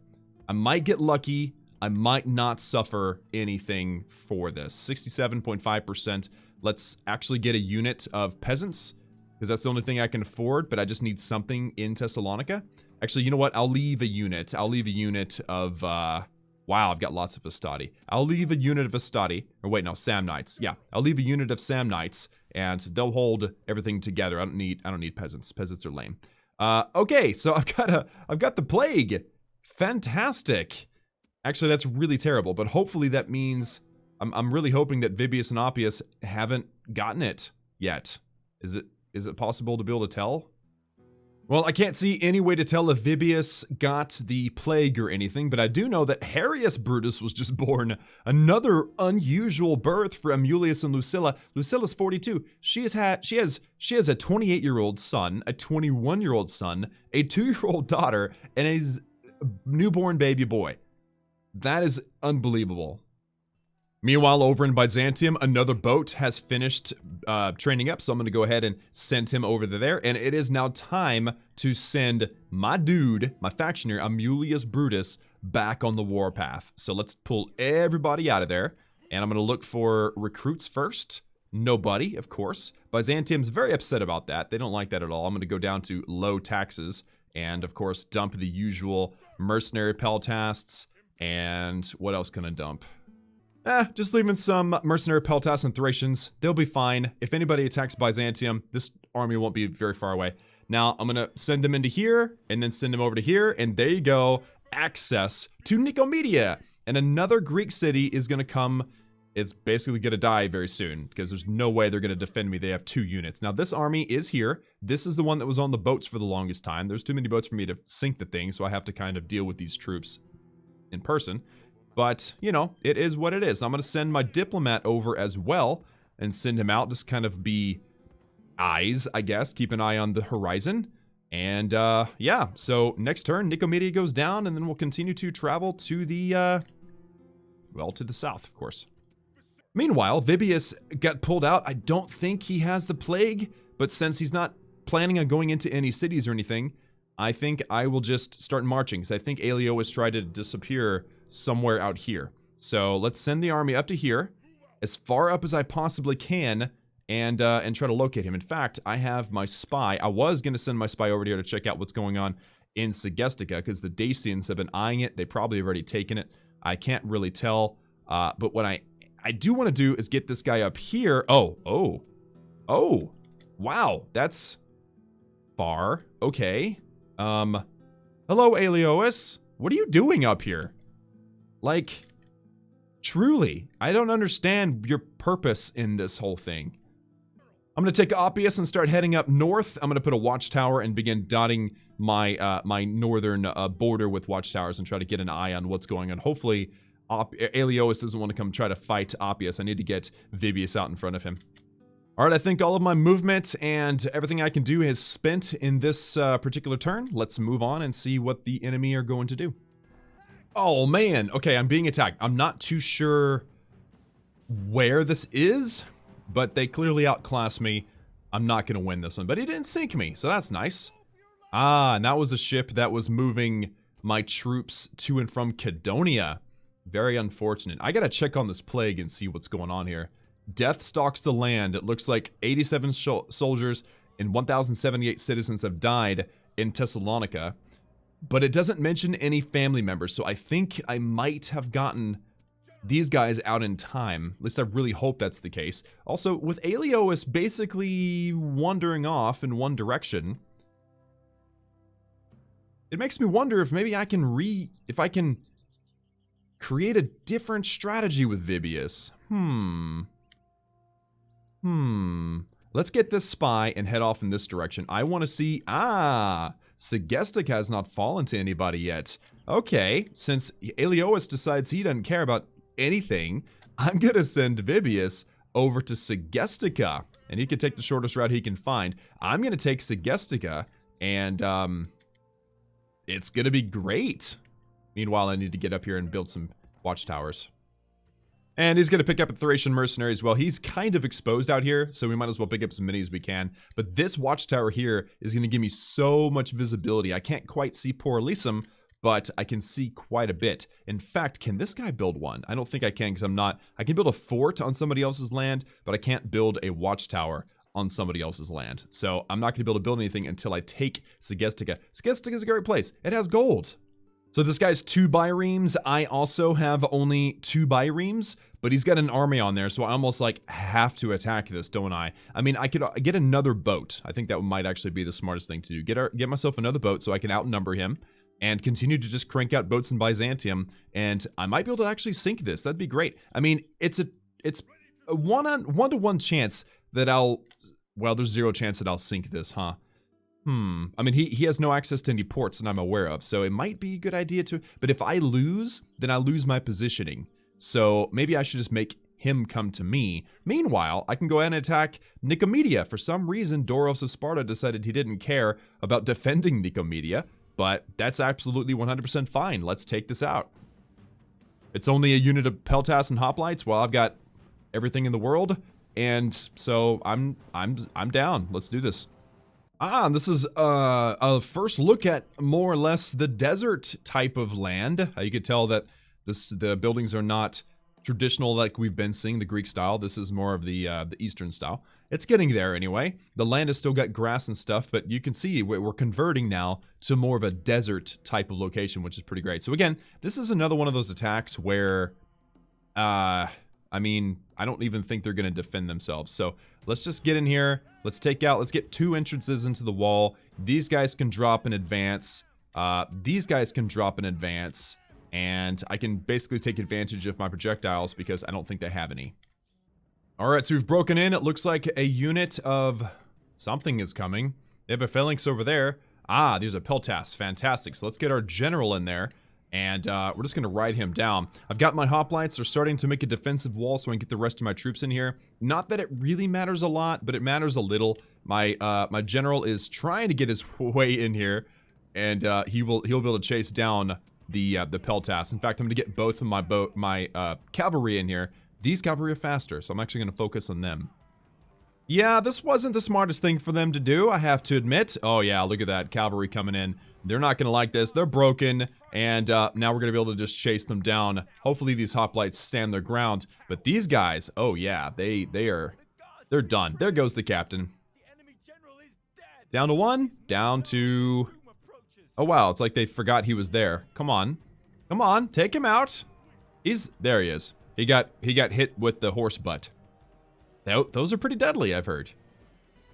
I might get lucky. I might not suffer anything for this. 67.5%. Let's actually get a unit of peasants, because that's the only thing I can afford, but I just need something in Thessalonica. Actually, you know what? I'll leave a unit. I'll leave a unit of, wow, I've got lots of Astadi. I'll leave a unit of Astadi. Or wait, no, Samnites. Yeah, I'll leave a unit of Samnites, and they'll hold everything together. I don't need peasants. Peasants are lame. Okay, so I've got the plague. Fantastic. Actually, that's really terrible, but hopefully that means I'm really hoping that Vibius and Oppius haven't gotten it yet. Is it possible to be able to tell? Well, I can't see any way to tell if Vibius got the plague or anything, but I do know that Harius Brutus was just born. Another unusual birth for Amulius and Lucilla. Lucilla's 42. She has a 28-year-old son, a 21-year-old son, a 2-year-old daughter, and a newborn baby boy. That is unbelievable. Meanwhile, over in Byzantium, another boat has finished training up, so I'm going to go ahead and send him over there. And it is now time to send my dude, my factionary, Amulius Brutus, back on the warpath. So let's pull everybody out of there. And I'm going to look for recruits first. Nobody, of course. Byzantium's very upset about that. They don't like that at all. I'm going to go down to low taxes and, of course, dump the usual mercenary peltasts. And what else can I dump? Just leaving some mercenary peltasts and Thracians. They'll be fine. If anybody attacks Byzantium, this army won't be very far away. Now, I'm going to send them into here, and then send them over to here, and there you go. Access to Nicomedia. And another Greek city is going to come. It's basically going to die very soon, because there's no way they're going to defend me. They have 2 units. Now, this army is here. This is the one that was on the boats for the longest time. There's too many boats for me to sink the thing, so I have to kind of deal with these troops in person. But, you know, it is what it is. I'm going to send my diplomat over as well and send him out. Just kind of be eyes, I guess. Keep an eye on the horizon. And, yeah. So, next turn, Nicomedia goes down, and then we'll continue to travel to the, well, to the south, of course. Meanwhile, Vibius got pulled out. I don't think he has the plague, but since he's not planning on going into any cities or anything, I think I will just start marching, because I think Aeliois tried to disappear somewhere out here. So let's send the army up to here, as far up as I possibly can, and try to locate him. In fact, I have my spy. I was going to send my spy over here to check out what's going on in Segestica, because the Dacians have been eyeing it. They probably have already taken it. I can't really tell. But what I do want to do is get this guy up here. Oh, wow, that's far. Okay. Hello, E06. What are you doing up here? Like, truly, I don't understand your purpose in this whole thing. I'm going to take Oppius and start heading up north. I'm going to put a watchtower and begin dotting my my northern border with watchtowers and try to get an eye on what's going on. Hopefully, Aeleois doesn't want to come try to fight Oppius. I need to get Vibius out in front of him. All right, I think all of my movement and everything I can do is spent in this particular turn. Let's move on and see what the enemy are going to do. Oh, man. Okay, I'm being attacked. I'm not too sure where this is, but they clearly outclass me. I'm not going to win this one, but he didn't sink me, so that's nice. Ah, and that was a ship that was moving my troops to and from Cadonia. Very unfortunate. I got to check on this plague and see what's going on here. Death stalks the land. It looks like 87 soldiers and 1,078 citizens have died in Thessalonica. But it doesn't mention any family members, so I think I might have gotten these guys out in time. At least I really hope that's the case. Also, with Aeleois basically wandering off in one direction, it makes me wonder if maybe I can if I can create a different strategy with Vibius. Let's get this spy and head off in this direction. I want to see... Segestic has not fallen to anybody yet. Okay, since Aeleois decides he doesn't care about anything, I'm going to send Vibius over to Segestica, and he can take the shortest route he can find. I'm going to take Segestica, and it's going to be great. Meanwhile, I need to get up here and build some watchtowers. And he's going to pick up a Thracian mercenary as well. He's kind of exposed out here, so we might as well pick up as many as we can. But this watchtower here is going to give me so much visibility. I can't quite see poor Lysum, but I can see quite a bit. In fact, can this guy build one? I don't think I can, because I'm not... I can build a fort on somebody else's land, but I can't build a watchtower on somebody else's land. So I'm not going to be able to build anything until I take Segestica. Segestica is a great place. It has gold. So this guy's 2 biremes. I also have only 2 biremes, but he's got an army on there, so I almost like have to attack this, don't I? I mean, I could get another boat. I think that might actually be the smartest thing to do. Get myself another boat so I can outnumber him and continue to just crank out boats in Byzantium, and I might be able to actually sink this. That'd be great. I mean, it's a one-to-one chance that I'll... Well, there's 0 chance that I'll sink this, huh? I mean, he has no access to any ports that I'm aware of, so it might be a good idea to... But if I lose, then I lose my positioning. So maybe I should just make him come to me. Meanwhile, I can go ahead and attack Nicomedia. For some reason, Doros of Sparta decided he didn't care about defending Nicomedia, but that's absolutely 100% fine. Let's take this out. It's only a unit of Peltas and Hoplites. Well, I've got everything in the world, and so I'm down. Let's do this. This is a first look at more or less the desert type of land. You could tell that the buildings are not traditional like we've been seeing, the Greek style. This is more of the Eastern style. It's getting there anyway. The land has still got grass and stuff, but you can see we're converting now to more of a desert type of location, which is pretty great. So again, this is another one of those attacks where, I mean, I don't even think they're going to defend themselves. So let's just get in here. Let's get 2 entrances into the wall. These guys can drop in advance. These guys can drop in advance. And I can basically take advantage of my projectiles because I don't think they have any. Alright, so we've broken in. It looks like a unit of something is coming. They have a phalanx over there. There's a Peltas. Fantastic. So let's get our general in there. And we're just going to ride him down. I've got my hoplites. They're starting to make a defensive wall so I can get the rest of my troops in here. Not that it really matters a lot, but it matters a little. My general is trying to get his way in here, and he'll be able to chase down the Peltas. In fact, I'm going to get both of my cavalry in here. These cavalry are faster, so I'm actually going to focus on them. Yeah, this wasn't the smartest thing for them to do, I have to admit. Oh yeah, look at that, cavalry coming in. They're not gonna like this, they're broken, and now we're gonna be able to just chase them down. Hopefully these hoplites stand their ground, but these guys, oh yeah, they're done. There goes the captain. Down to one, down to... Oh wow, it's like they forgot he was there. Come on. Come on, take him out. There he is. He got hit with the horse butt. Those are pretty deadly, I've heard.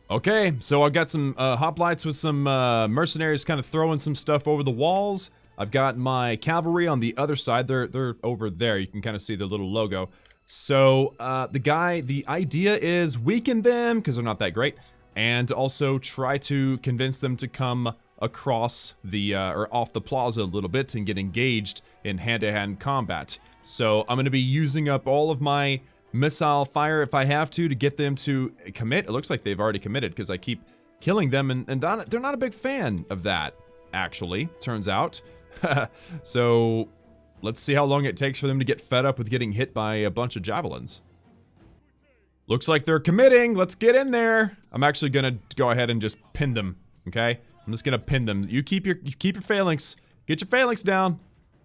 Okay, so I've got some hoplites with some mercenaries kind of throwing some stuff over the walls. I've got my cavalry on the other side. They're over there. You can kind of see their little logo. So the idea is weaken them because they're not that great, and also try to convince them to come across the or off the plaza a little bit and get engaged in hand-to-hand combat. So I'm going to be using up all of my missile fire if I have to get them to commit. It looks like they've already committed because I keep killing them, and they're not a big fan of that, actually, turns out. So let's see how long it takes for them to get fed up with getting hit by a bunch of javelins. Looks like they're committing. Let's get in there. I'm actually gonna go ahead and just pin them, okay? I'm just gonna pin them. You keep your phalanx. Get your phalanx down.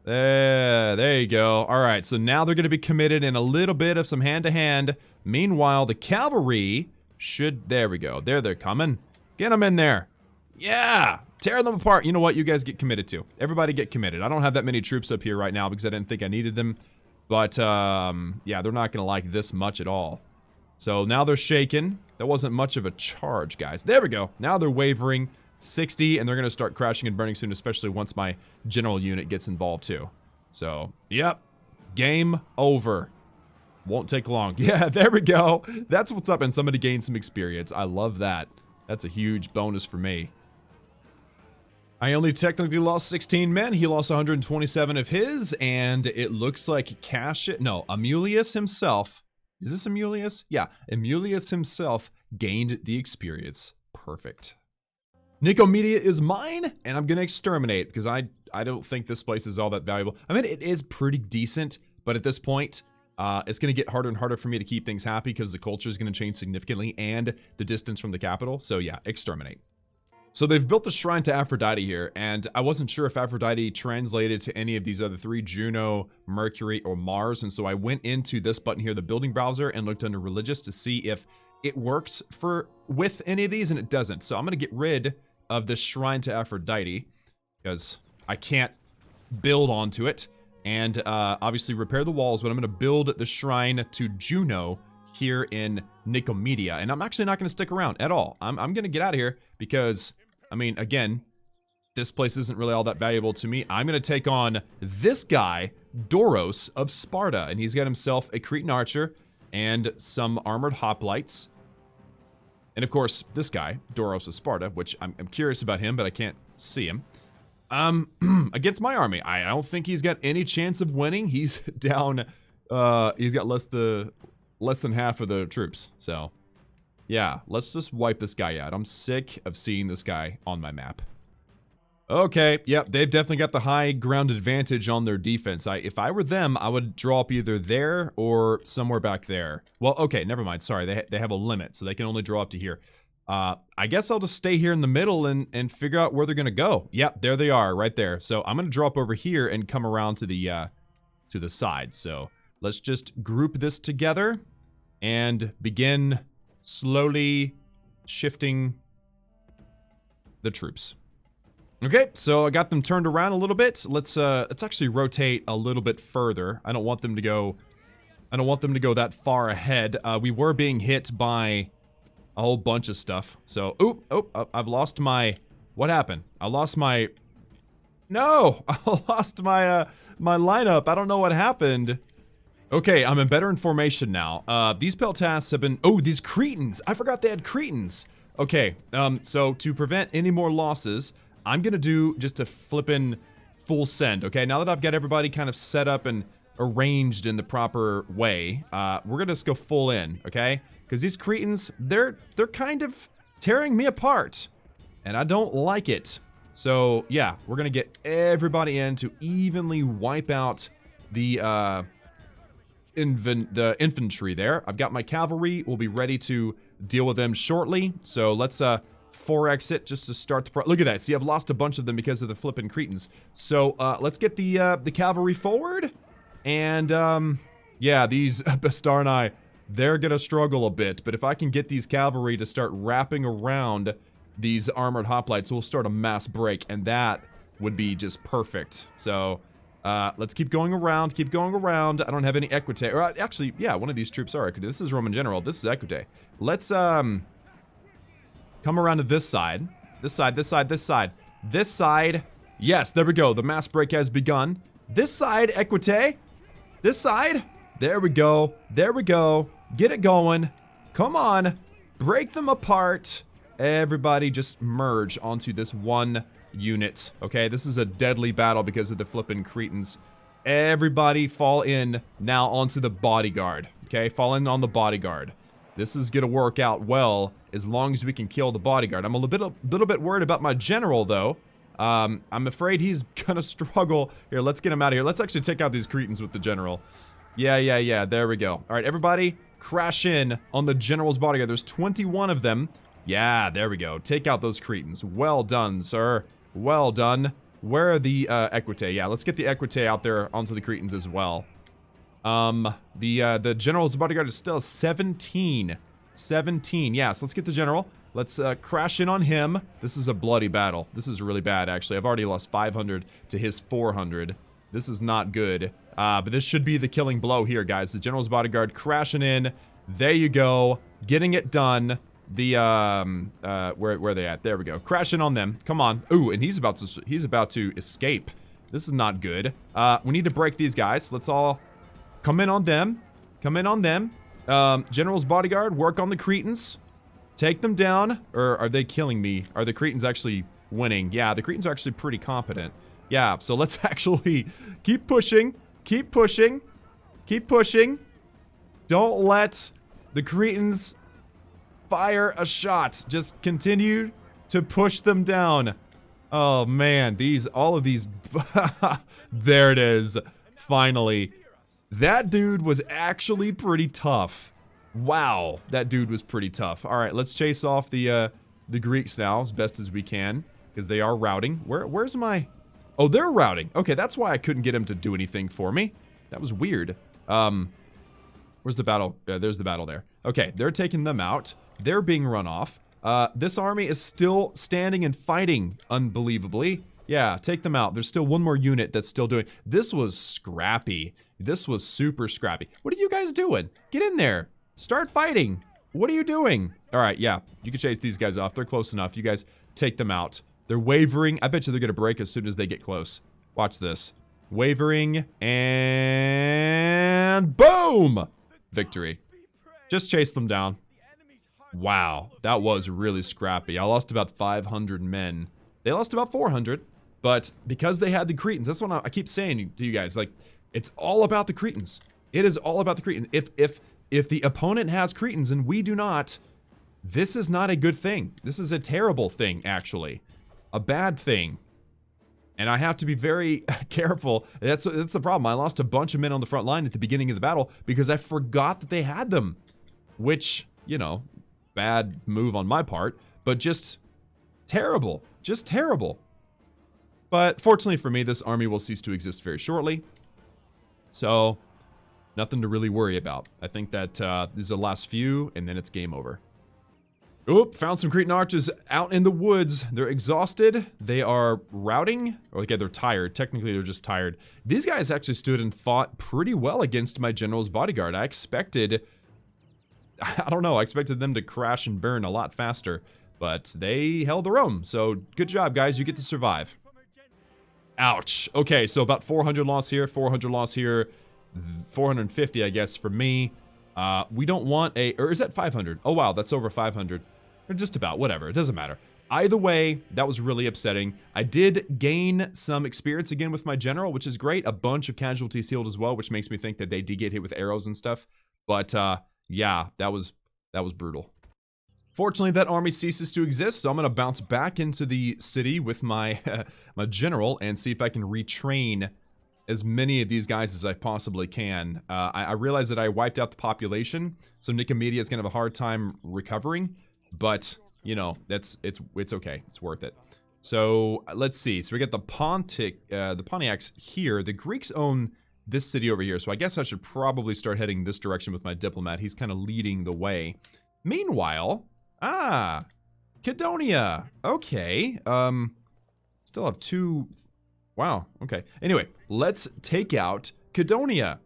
There you go. Alright, so now they're going to be committed in a little bit of some hand-to-hand. Meanwhile, the cavalry should... There we go. They're coming. Get them in there. Yeah! Tear them apart. You know what? You guys get committed to. Everybody get committed. I don't have that many troops up here right now because I didn't think I needed them. But, yeah, they're not going to like this much at all. So now they're shaken. That wasn't much of a charge, guys. There we go. Now they're wavering. 60, and they're going to start crashing and burning soon, especially once my general unit gets involved too. So, yep. Game over. Won't take long. Yeah, there we go. That's what's up, and somebody gained some experience. I love that. That's a huge bonus for me. I only technically lost 16 men. He lost 127 of his, and it looks like Amulius himself. Is this Amulius? Yeah, Amulius himself gained the experience. Perfect. Nicomedia is mine, and I'm gonna exterminate, because I don't think this place is all that valuable. I mean, it is pretty decent, but at this point, it's gonna get harder and harder for me to keep things happy, because the culture is gonna change significantly, and the distance from the capital, so yeah, exterminate. So they've built the shrine to Aphrodite here, and I wasn't sure if Aphrodite translated to any of these other three, Juno, Mercury, or Mars, and so I went into this button here, the building browser, and looked under religious to see if it worked with any of these, and it doesn't. So I'm gonna get rid of this shrine to Aphrodite, because I can't build onto it, and obviously repair the walls, but I'm gonna build the shrine to Juno here in Nicomedia, and I'm actually not gonna stick around at all. I'm gonna get out of here, because, I mean, again, this place isn't really all that valuable to me. I'm gonna take on this guy, Doros of Sparta, and he's got himself a Cretan archer and some armored hoplites. And of course, this guy, Doros of Sparta, which I'm curious about him, but I can't see him. Against my army, I don't think he's got any chance of winning. He's down, he's got less than half of the troops. So, yeah, let's just wipe this guy out. I'm sick of seeing this guy on my map. Okay, yep, they've definitely got the high ground advantage on their defense. If I were them, I would draw up either there or somewhere back there. Well, okay, never mind, sorry, they have a limit, so they can only draw up to here. I guess I'll just stay here in the middle and figure out where they're gonna go. Yep, there they are, right there. So I'm gonna drop over here and come around to the side. So let's just group this together and begin slowly shifting the troops. Okay, so I got them turned around a little bit. Let's actually rotate a little bit further. I don't want them to go that far ahead. We were being hit by a whole bunch of stuff. So, I've lost my... What happened? I lost my... No! I lost my, my lineup. I don't know what happened. Okay, I'm in better information now. These peltasts have been... Oh, these Cretans! I forgot they had Cretans! Okay, so to prevent any more losses, I'm gonna do just a flippin' full send, okay? Now that I've got everybody kind of set up and arranged in the proper way, we're gonna just go full in, okay? Because these Cretans, they're kind of tearing me apart, and I don't like it. So, yeah, we're gonna get everybody in to evenly wipe out the infantry there. I've got my cavalry, will be ready to deal with them shortly. So let's 4x it just to start the look at that. See, I've lost a bunch of them because of the flippin' Cretans. So let's get the cavalry forward. And yeah, these Bastarni, they're gonna struggle a bit. But if I can get these cavalry to start wrapping around these armored hoplites, we'll start a mass break, and that would be just perfect. So let's keep going around, keep going around. I don't have any equite. Or actually, yeah, one of these troops are equite. This is Roman general. This is equite. Let's come around to this side. This side, this side, this side. This side. Yes, there we go. The mass break has begun. This side, equite. This side. There we go. There we go. Get it going. Come on. Break them apart. Everybody just merge onto this one unit. Okay, this is a deadly battle because of the flippin' Cretans. Everybody fall in now onto the bodyguard. Okay, fall in on the bodyguard. This is gonna work out well as long as we can kill the bodyguard. I'm a little bit worried about my general though. I'm afraid he's gonna struggle. Here, let's get him out of here. Let's actually take out these Cretans with the general. Yeah, there we go. All right, everybody crash in on the general's bodyguard. There's 21 of them. Yeah, there we go. Take out those Cretans. Well done, sir. Well done. Where are the equite? Yeah, let's get the equite out there onto the Cretans as well. The general's bodyguard is still 17. 17. Yeah, so let's get the general. Let's crash in on him. This is a bloody battle. This is really bad, actually. I've already lost 500 to his 400. This is not good. But this should be the killing blow here, guys. The general's bodyguard crashing in. There you go. Getting it done. The where are they at? There we go. Crashing on them. Come on. Ooh, and he's about to escape. This is not good. We need to break these guys. Let's all come in on them. Come in on them. General's bodyguard, work on the Cretans. Take them down. Or are they killing me? Are the Cretans actually winning? Yeah, the Cretans are actually pretty competent. Yeah, so let's actually keep pushing. Keep pushing. Keep pushing. Don't let the Cretans fire a shot. Just continue to push them down. Oh man, all of these there it is. Finally. That dude was actually pretty tough. Wow, that dude was pretty tough. All right, let's chase off the Greeks now as best as we can because they are routing. Where's my Oh, they're routing. Okay, that's why I couldn't get him to do anything for me. That was weird. Where's the battle? There's the battle there. Okay, they're taking them out. They're being run off. This army is still standing and fighting, unbelievably. Yeah, take them out. There's still one more unit that's still doing. This was scrappy. This was super scrappy. What are you guys doing? Get in there. Start fighting. What are you doing? All right, yeah, you can chase these guys off. They're close enough. You guys take them out. They're wavering. I bet you they're going to break as soon as they get close. Watch this. Wavering, and boom! Victory. Just chase them down. Wow, that was really scrappy. I lost about 500 men. They lost about 400, but because they had the Cretans, that's what I keep saying to you guys. Like, it's all about the Cretans. It is all about the Cretans. If the opponent has Cretans and we do not, this is not a good thing. This is a terrible thing, actually. A bad thing. And I have to be very careful. That's the problem. I lost a bunch of men on the front line at the beginning of the battle because I forgot that they had them. Which, you know, bad move on my part, but just terrible. Just terrible. But fortunately for me, this army will cease to exist very shortly. So, nothing to really worry about. I think that these are the last few, and then it's game over. Oop, found some Cretan archers out in the woods. They're exhausted. They are routing. Okay, they're tired. Technically, they're just tired. These guys actually stood and fought pretty well against my general's bodyguard. I expected them to crash and burn a lot faster. But they held their own. So, good job, guys. You get to survive. Ouch. Okay, so about 400 loss here, 400 loss here, 450, I guess, for me. We don't want or is that 500? Oh, wow, that's over 500. Or just about, whatever, it doesn't matter. Either way, that was really upsetting. I did gain some experience again with my general, which is great. A bunch of casualties healed as well, which makes me think that they did get hit with arrows and stuff. But, yeah, that was brutal. Fortunately, that army ceases to exist, so I'm going to bounce back into the city with my my general and see if I can retrain as many of these guys as I possibly can. I realize that I wiped out the population, so Nicomedia is going to have a hard time recovering, but, you know, it's okay. It's worth it. So, let's see. So we got the Pontiacs here. The Greeks own this city over here, so I guess I should probably start heading this direction with my diplomat. He's kind of leading the way. Meanwhile, Cadonia. Okay. Still have 2... Wow, okay. Anyway, let's take out Cadonia.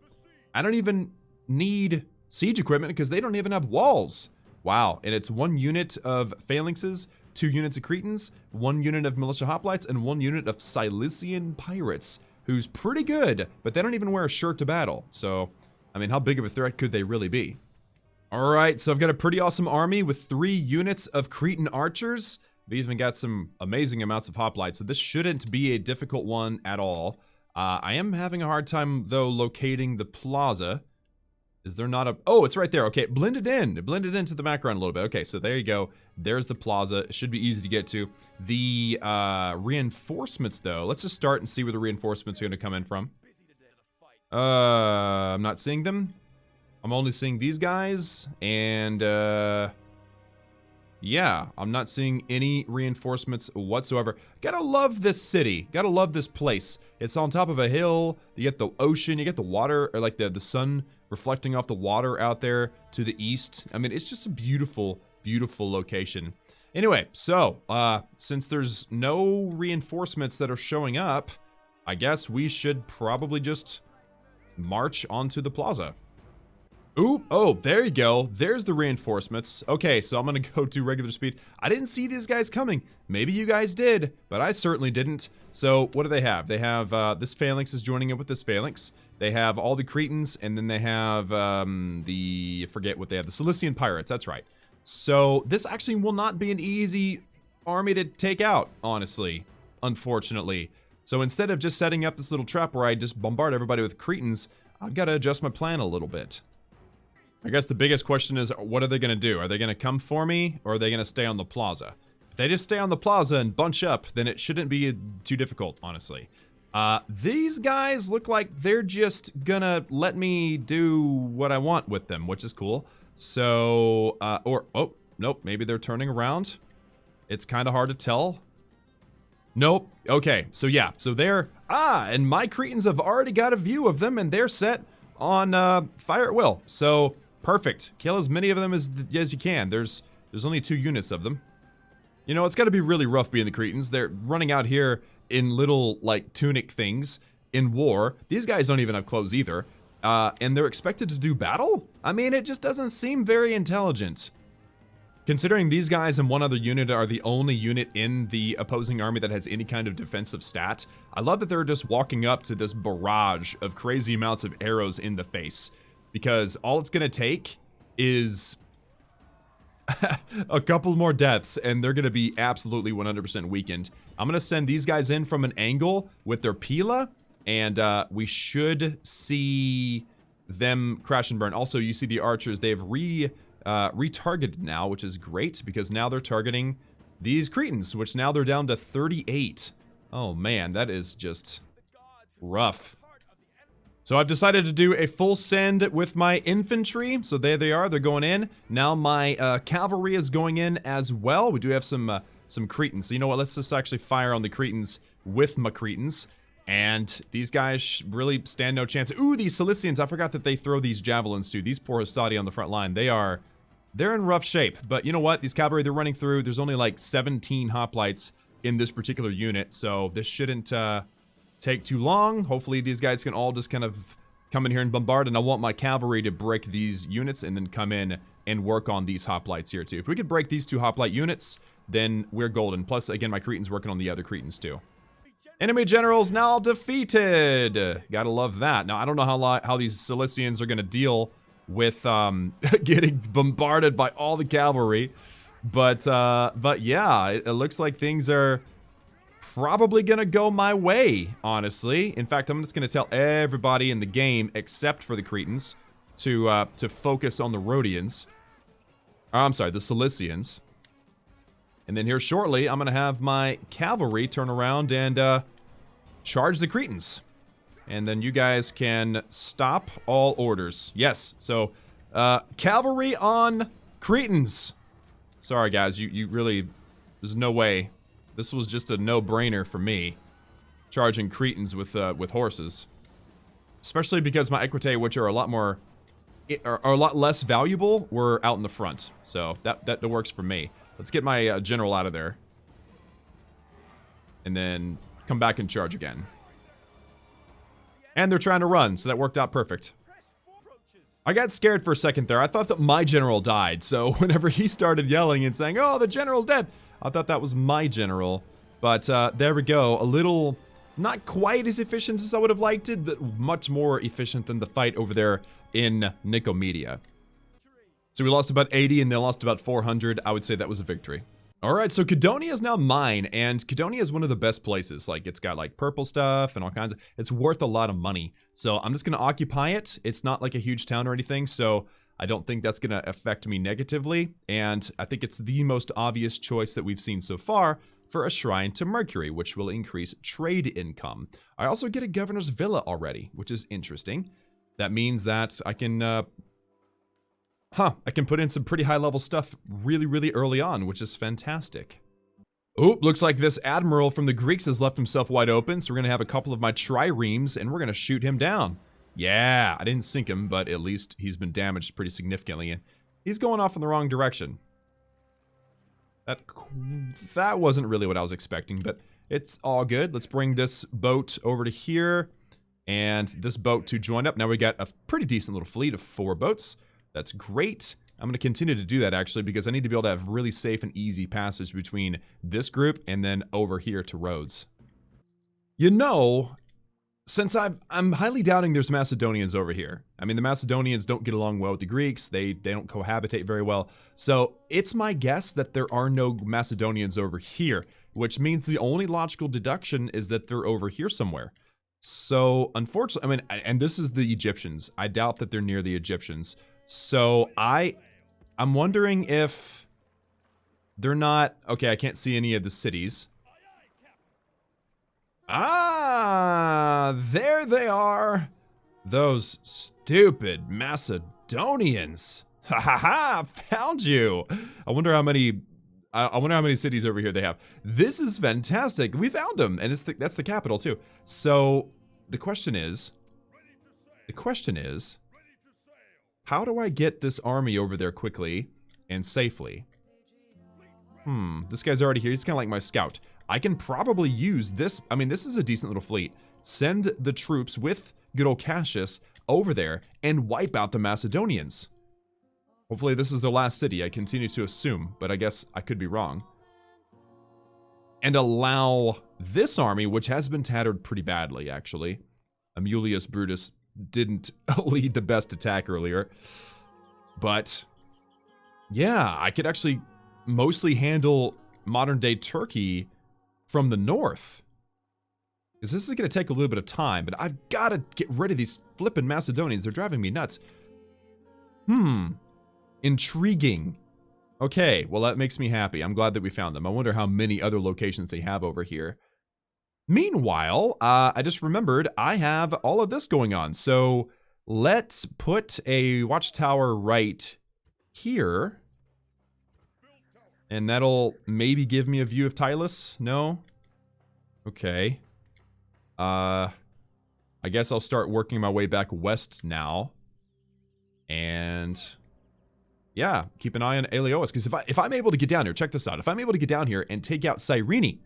I don't even need siege equipment because they don't even have walls. Wow, and it's 1 unit of phalanxes, 2 units of Cretans, 1 unit of militia hoplites, and 1 unit of Cilician pirates, who's pretty good, but they don't even wear a shirt to battle. So, I mean, how big of a threat could they really be? Alright, so I've got a pretty awesome army with 3 units of Cretan archers. We even got some amazing amounts of hoplites, so this shouldn't be a difficult one at all. I am having a hard time, though, locating the plaza. Is there not a... Oh, it's right there. Okay, blended in. It blended into the background a little bit. Okay, so there you go. There's the plaza. It should be easy to get to. The reinforcements, though. Let's just start and see where the reinforcements are going to come in from. I'm not seeing them. I'm only seeing these guys, and... yeah, I'm not seeing any reinforcements whatsoever. Gotta love this city. Gotta love this place. It's on top of a hill. You get the ocean. You get the water, or like the sun reflecting off the water out there to the east. I mean, it's just a beautiful, beautiful location. Anyway, so, since there's no reinforcements that are showing up, I guess we should probably just march onto the plaza. Ooh, oh, there you go. There's the reinforcements. Okay, so I'm gonna go to regular speed. I didn't see these guys coming. Maybe you guys did, but I certainly didn't. So, what do they have? They have, this phalanx is joining up with this phalanx. They have all the Cretans, and then they have, I forget what they have, the Cilician pirates, that's right. So, this actually will not be an easy army to take out, honestly, unfortunately. So, instead of just setting up this little trap where I just bombard everybody with Cretans, I've got to adjust my plan a little bit. I guess the biggest question is, what are they going to do? Are they going to come for me, or are they going to stay on the plaza? If they just stay on the plaza and bunch up, then it shouldn't be too difficult, honestly. These guys look like they're just gonna let me do what I want with them, which is cool. So, oh, nope, maybe they're turning around. It's kind of hard to tell. Nope, okay, so yeah, so they're, and my Cretans have already got a view of them, and they're set on, fire at will. So, perfect. Kill as many of them as you can. There's only 2 units of them. You know, it's got to be really rough being the Cretans. They're running out here in little, like, tunic things in war. These guys don't even have clothes either. And they're expected to do battle? I mean, it just doesn't seem very intelligent. Considering these guys and 1 other unit are the only unit in the opposing army that has any kind of defensive stat, I love that they're just walking up to this barrage of crazy amounts of arrows in the face. Because all it's gonna take is a couple more deaths, and they're gonna be absolutely 100% weakened. I'm gonna send these guys in from an angle with their Pila, and we should see them crash and burn. Also, you see the archers, they've retargeted now, which is great, because now they're targeting these Cretans, which now they're down to 38. Oh man, that is just rough. So I've decided to do a full send with my infantry. So there they are, they're going in. Now my cavalry is going in as well. We do have some Cretans. So you know what, let's just actually fire on the Cretans with my Cretans. And these guys really stand no chance. Ooh, these Cilicians, I forgot that they throw these javelins too. These poor Hassadi on the front line, they're in rough shape. But you know what, these cavalry, they're running through. There's only like 17 hoplites in this particular unit. So this shouldn't take too long. Hopefully these guys can all just kind of come in here and bombard, and I want my cavalry to break these units and then come in and work on these hoplites here too. If we could break these 2 hoplite units, then we're golden. Plus, again, my Cretans working on the other Cretans too. Enemy generals now defeated. Gotta love that. Now, I don't know how these Cilicians are gonna deal with getting bombarded by all the cavalry, but yeah, it looks like things are probably gonna go my way, honestly. In fact, I'm just gonna tell everybody in the game, except for the Cretans, to focus on the Rhodians. I'm sorry, the Cilicians. And then here shortly, I'm gonna have my cavalry turn around and charge the Cretans. And then you guys can stop all orders. Yes, so, cavalry on Cretans. Sorry, guys, you really, there's no way. This was just a no-brainer for me. Charging Cretans with horses. Especially because my Equitae, which are a lot more, are a lot less valuable, were out in the front. So, that works for me. Let's get my general out of there. And then come back and charge again. And they're trying to run, so that worked out perfect. I got scared for a second there. I thought that my general died, so whenever he started yelling and saying, "Oh, the general's dead," I thought that was my general. But there we go. A little, not quite as efficient as I would have liked it, but much more efficient than the fight over there in Nicomedia. So we lost about 80 and they lost about 400. I would say that was a victory. Alright, so Cadonia is now mine, and Cadonia is one of the best places. Like, it's got, like, purple stuff and all kinds of... It's worth a lot of money. So I'm just gonna occupy it. It's not, like, a huge town or anything, so I don't think that's gonna affect me negatively. And I think it's the most obvious choice that we've seen so far for a shrine to Mercury, which will increase trade income. I also get a governor's villa already, which is interesting. That means that I can... I can put in some pretty high-level stuff really, really early on, which is fantastic. Oh, looks like this admiral from the Greeks has left himself wide open, so we're gonna have a couple of my triremes, and we're gonna shoot him down. Yeah, I didn't sink him, but at least he's been damaged pretty significantly, and he's going off in the wrong direction. That wasn't really what I was expecting, but it's all good. Let's bring this boat over to here, and this boat to join up. Now we got a pretty decent little fleet of 4 boats. That's great. I'm going to continue to do that, actually, because I need to be able to have really safe and easy passage between this group and then over here to Rhodes. You know, since I'm highly doubting there's Macedonians over here. I mean, the Macedonians don't get along well with the Greeks. They don't cohabitate very well. So it's my guess that there are no Macedonians over here, which means the only logical deduction is that they're over here somewhere. So, unfortunately, I mean, and this is the Egyptians. I doubt that they're near the Egyptians. So, I'm wondering if they're not... Okay, I can't see any of the cities. Ah, there they are. Those stupid Macedonians. Ha ha ha, found you. I wonder how many cities over here they have. This is fantastic. We found them, and that's the capital too. So the question is, how do I get this army over there quickly and safely? This guy's already here. He's kind of like my scout. I can probably use this. I mean, this is a decent little fleet. Send the troops with good old Cassius over there and wipe out the Macedonians. Hopefully this is the last city, I continue to assume, but I guess I could be wrong. And allow this army, which has been tattered pretty badly, actually. Amulius Brutus didn't lead the best attack earlier. But, yeah, I could actually mostly handle modern-day Turkey from the north. Because this is going to take a little bit of time, but I've got to get rid of these flippin' Macedonians. They're driving me nuts. Intriguing. Okay, well that makes me happy. I'm glad that we found them. I wonder how many other locations they have over here. Meanwhile, I just remembered I have all of this going on. So let's put a watchtower right here. And that'll maybe give me a view of Tylus? No? Okay. I guess I'll start working my way back west now. And... yeah, keep an eye on Eleois, because if I'm able to get down here, check this out. If I'm able to get down here and take out Cyrene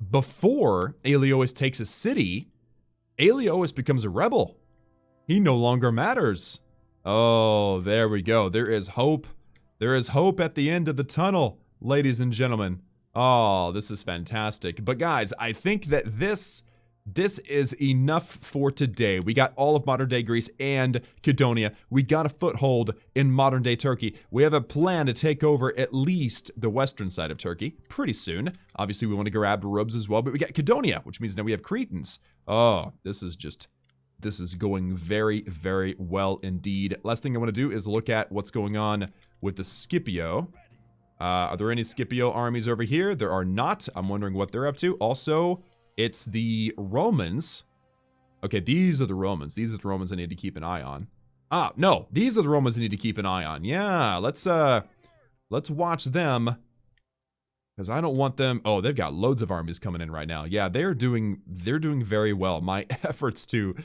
before Eleois takes a city, Eleois becomes a rebel. He no longer matters. Oh, there we go. There is hope. There is hope at the end of the tunnel, ladies and gentlemen. Oh, this is fantastic. But guys, I think that this is enough for today. We got all of modern-day Greece and Cadonia. We got a foothold in modern-day Turkey. We have a plan to take over at least the western side of Turkey pretty soon. Obviously, we want to grab Rhodes as well, but we got Cadonia, which means now we have Cretans. Oh, this is going very, very well indeed. Last thing I want to do is look at what's going on with the Scipio. Are there any Scipio armies over here? There are not. I'm wondering what they're up to. Also, it's the Romans Okay, these are the Romans. These are the Romans I need to keep an eye on. Ah, no, these are the Romans I need to keep an eye on. Yeah, let's watch them. Because I don't want them. Oh, they've got loads of armies coming in right now. Yeah, they're doing very well. My efforts to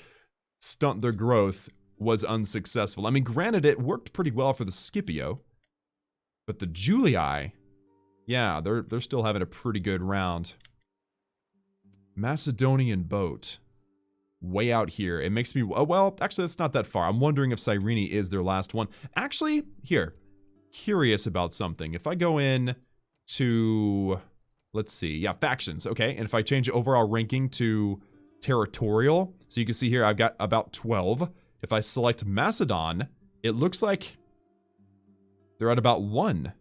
stunt their growth was unsuccessful. I mean, granted, it worked pretty well for the Scipio, but the Julii, yeah, they're still having a pretty good round. Macedonian boat, way out here. It makes me, oh, well, actually, that's not that far. I'm wondering if Cyrene is their last one. Actually, here, curious about something. If I go in to, let's see, yeah, factions, okay, and if I change overall ranking to territorial, so you can see here I've got about 12. If I select Macedon, it looks like they're at about 1.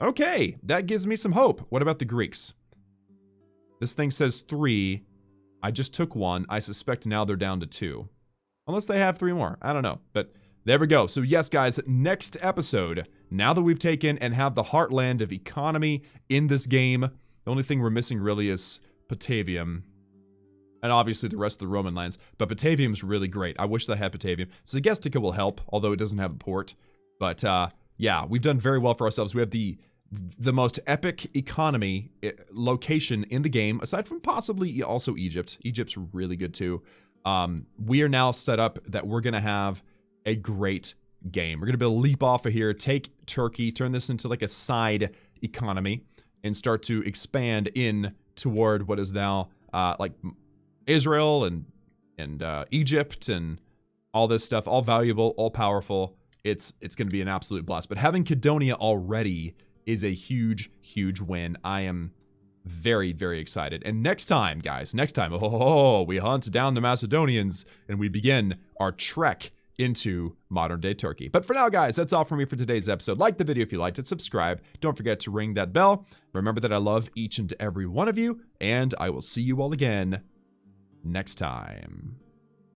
Okay, that gives me some hope. What about the Greeks? This thing says 3. I just took 1. I suspect now they're down to 2. Unless they have 3 more. I don't know. But there we go. So yes, guys, next episode, now that we've taken and have the heartland of economy in this game, the only thing we're missing really is Patavium. And obviously the rest of the Roman lands. But Patavium's really great. I wish they had Patavium. Segestica will help, although it doesn't have a port. But yeah, we've done very well for ourselves. We have the most epic economy location in the game, aside from possibly also Egypt. Egypt's really good too. We are now set up that we're going to have a great game. We're going to be able to leap off of here, take Turkey, turn this into like a side economy, and start to expand in toward what is now like Israel and Egypt and all this stuff, all valuable, all powerful. It's going to be an absolute blast. But having Cydonia already is a huge, huge win. I am very, very excited. And next time, guys, we hunt down the Macedonians and we begin our trek into modern-day Turkey. But for now, guys, that's all from me for today's episode. Like the video if you liked it, subscribe. Don't forget to ring that bell. Remember that I love each and every one of you, and I will see you all again next time.